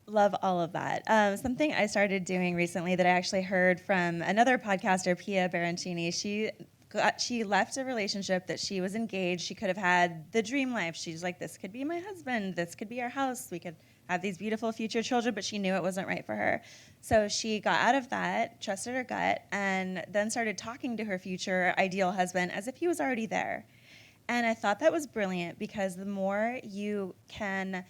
Love all of that. Something I started doing recently that I actually heard from another podcaster, Pia Baroncini. She left a relationship that she was engaged. She could have had the dream life. She's like, this could be my husband. This could be our house. We could have these beautiful future children, but she knew it wasn't right for her. So she got out of that, trusted her gut, and then started talking to her future ideal husband as if he was already there. And I thought that was brilliant because the more you can...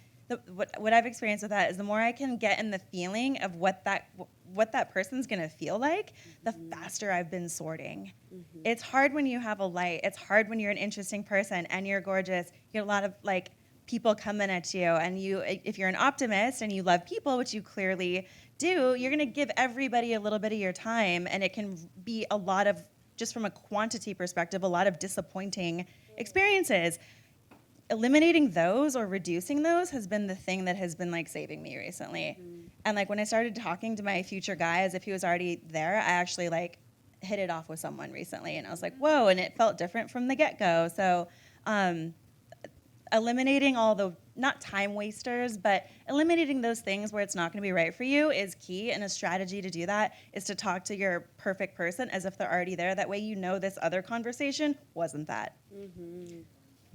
What I've experienced with that is the more I can get in the feeling of what that person's gonna feel like, the faster I've been sorting. It's hard when you have a light. It's hard when you're an interesting person and you're gorgeous. You get a lot of like people coming at you, and if you're an optimist and you love people, which you clearly do, you're gonna give everybody a little bit of your time, and it can be a lot of, just from a quantity perspective, a lot of disappointing experiences. Eliminating those or reducing those has been the thing that has been like saving me recently. And like when I started talking to my future guy as if he was already there, I actually like hit it off with someone recently, and I was like, whoa, and it felt different from the get-go. So eliminating all the, not time wasters, but eliminating those things where it's not gonna be right for you is key, and a strategy to do that is to talk to your perfect person as if they're already there. That way you know this other conversation wasn't that.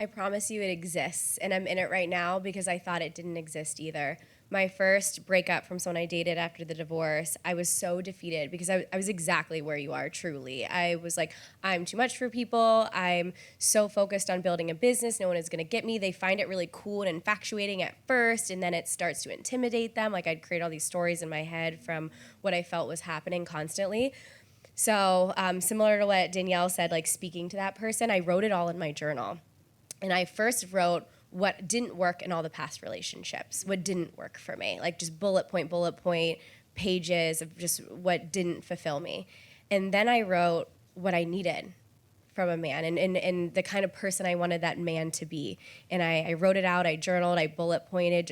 I promise you it exists, and I'm in it right now because I thought it didn't exist either. My first breakup from someone I dated after the divorce, I was so defeated because I was exactly where you are, truly. I was like, I'm too much for people. I'm so focused on building a business. No one is going to get me. They find it really cool and infatuating at first, and then it starts to intimidate them. Like I'd create all these stories in my head from what I felt was happening constantly. So similar to what Danielle said, like speaking to that person, I wrote it all in my journal. And I first wrote what didn't work in all the past relationships, what didn't work for me, like just bullet point pages of just what didn't fulfill me. And then I wrote what I needed from a man and the kind of person I wanted that man to be. And I wrote it out, I journaled, I bullet pointed,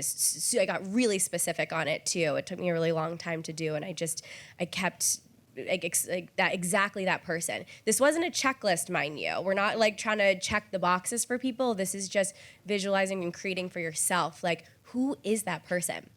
I got really specific on it too. It took me a really long time to do, and I kept exactly that person. This wasn't a checklist, mind you. We're not like trying to check the boxes for people. This is just visualizing and creating for yourself. Like, who is that person?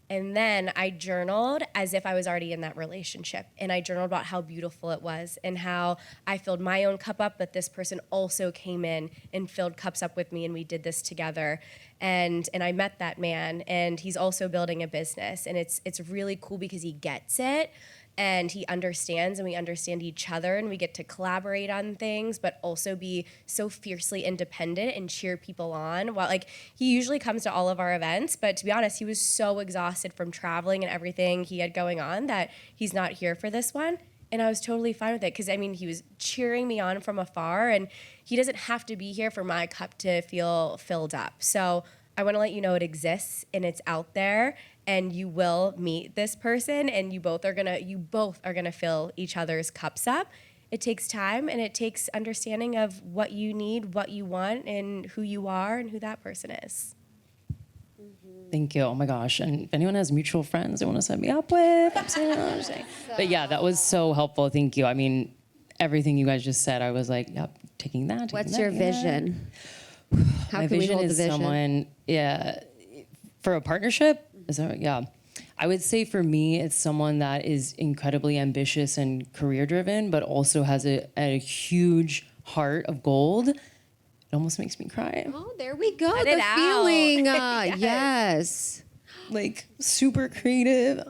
And then I journaled as if I was already in that relationship. And I journaled about how beautiful it was and how I filled my own cup up, but this person also came in and filled cups up with me, and we did this together. And I met that man, and he's also building a business. And it's really cool because he gets it. And he understands, and we understand each other, and we get to collaborate on things, but also be so fiercely independent and cheer people on. While like he usually comes to all of our events, but to be honest, he was so exhausted from traveling and everything he had going on that he's not here for this one. And I was totally fine with it because, I mean, he was cheering me on from afar, and he doesn't have to be here for my cup to feel filled up. So I want to let you know it exists and it's out there, and you will meet this person, and you both are gonna fill each other's cups up. It takes time, and it takes understanding of what you need, what you want, and who you are, and who that person is. Thank you. Oh my gosh. And if anyone has mutual friends they want to set me up with, I'm saying. But yeah, that was so helpful. Thank you. I mean, everything you guys just said, I was like, yep, taking that. What's your vision? How My can we vision hold the is vision? someone, for a partnership. Is that right? Yeah. I would say for me, it's someone that is incredibly ambitious and career driven, but also has a huge heart of gold. It almost makes me cry. Oh, there we go. Let the it out. feeling. Yes. Like super creative,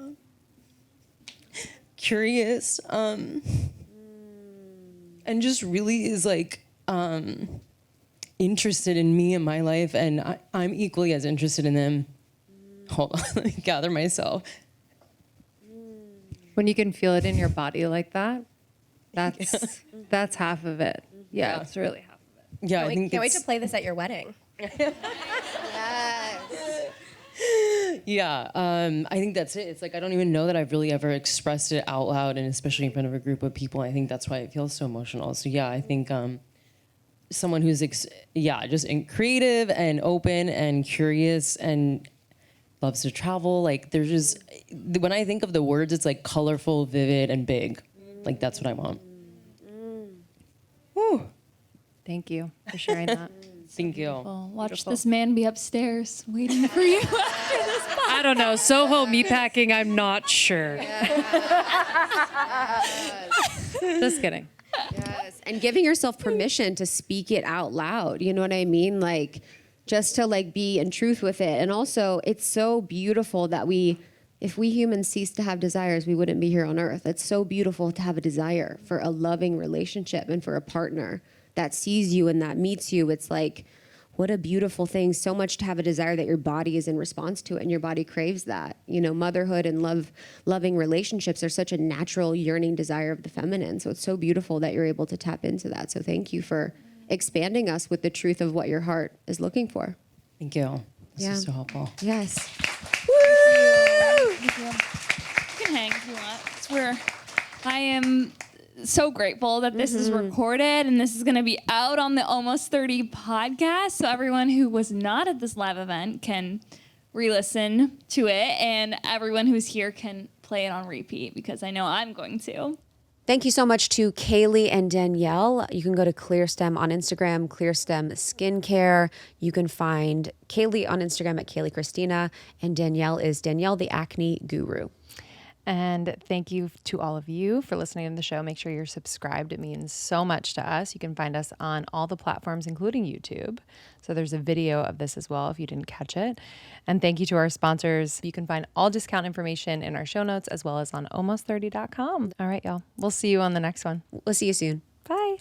curious, and just really is like interested in me and my life, and I'm equally as interested in them. Hold on, let me gather myself. When you can feel it in your body like that, that's half of it. Yeah, it's really half of it. Yeah, I think Can't wait to play this at your wedding. Yeah, I think that's it. It's like I don't even know that I've really ever expressed it out loud, and especially in front of a group of people. I think that's why it feels so emotional. So yeah, I think someone who's just creative and open and curious and loves to travel. Like there's just when I think of the words, it's like colorful, vivid, and big. Like that's what I want. Woo! Thank you for sharing that. Thank you. Well, watch this man be upstairs waiting for you after this podcast. I don't know. Soho meatpacking, I'm not sure. Just kidding. Yes. And giving yourself permission to speak it out loud. You know what I mean? Like just to like be in truth with it. And also it's so beautiful that if we humans cease to have desires, we wouldn't be here on earth. It's so beautiful to have a desire for a loving relationship and for a partner that sees you and that meets you. It's like, what a beautiful thing. So much to have a desire that your body is in response to it and your body craves that. You know, motherhood and loving relationships are such a natural yearning desire of the feminine. So it's so beautiful that you're able to tap into that. So thank you for expanding us with the truth of what your heart is looking for. Thank you. This is so helpful. Yes. Thank you. You can hang if you want. I am so grateful that this is recorded and this is going to be out on the Almost 30 podcast. So everyone who was not at this live event can re-listen to it, and everyone who's here can play it on repeat because I know I'm going to. Thank you so much to Kayleigh and Danielle. You can go to ClearSTEM on Instagram, ClearSTEM Skincare. You can find Kayleigh on Instagram at Kayleigh Christina, and Danielle is Danielle the Acne Guru. And thank you to all of you for listening to the show. Make sure you're subscribed. It means so much to us. You can find us on all the platforms, including YouTube. So there's a video of this as well if you didn't catch it. And thank you to our sponsors. You can find all discount information in our show notes as well as on almost30.com. All right, y'all. We'll see you on the next one. We'll see you soon. Bye.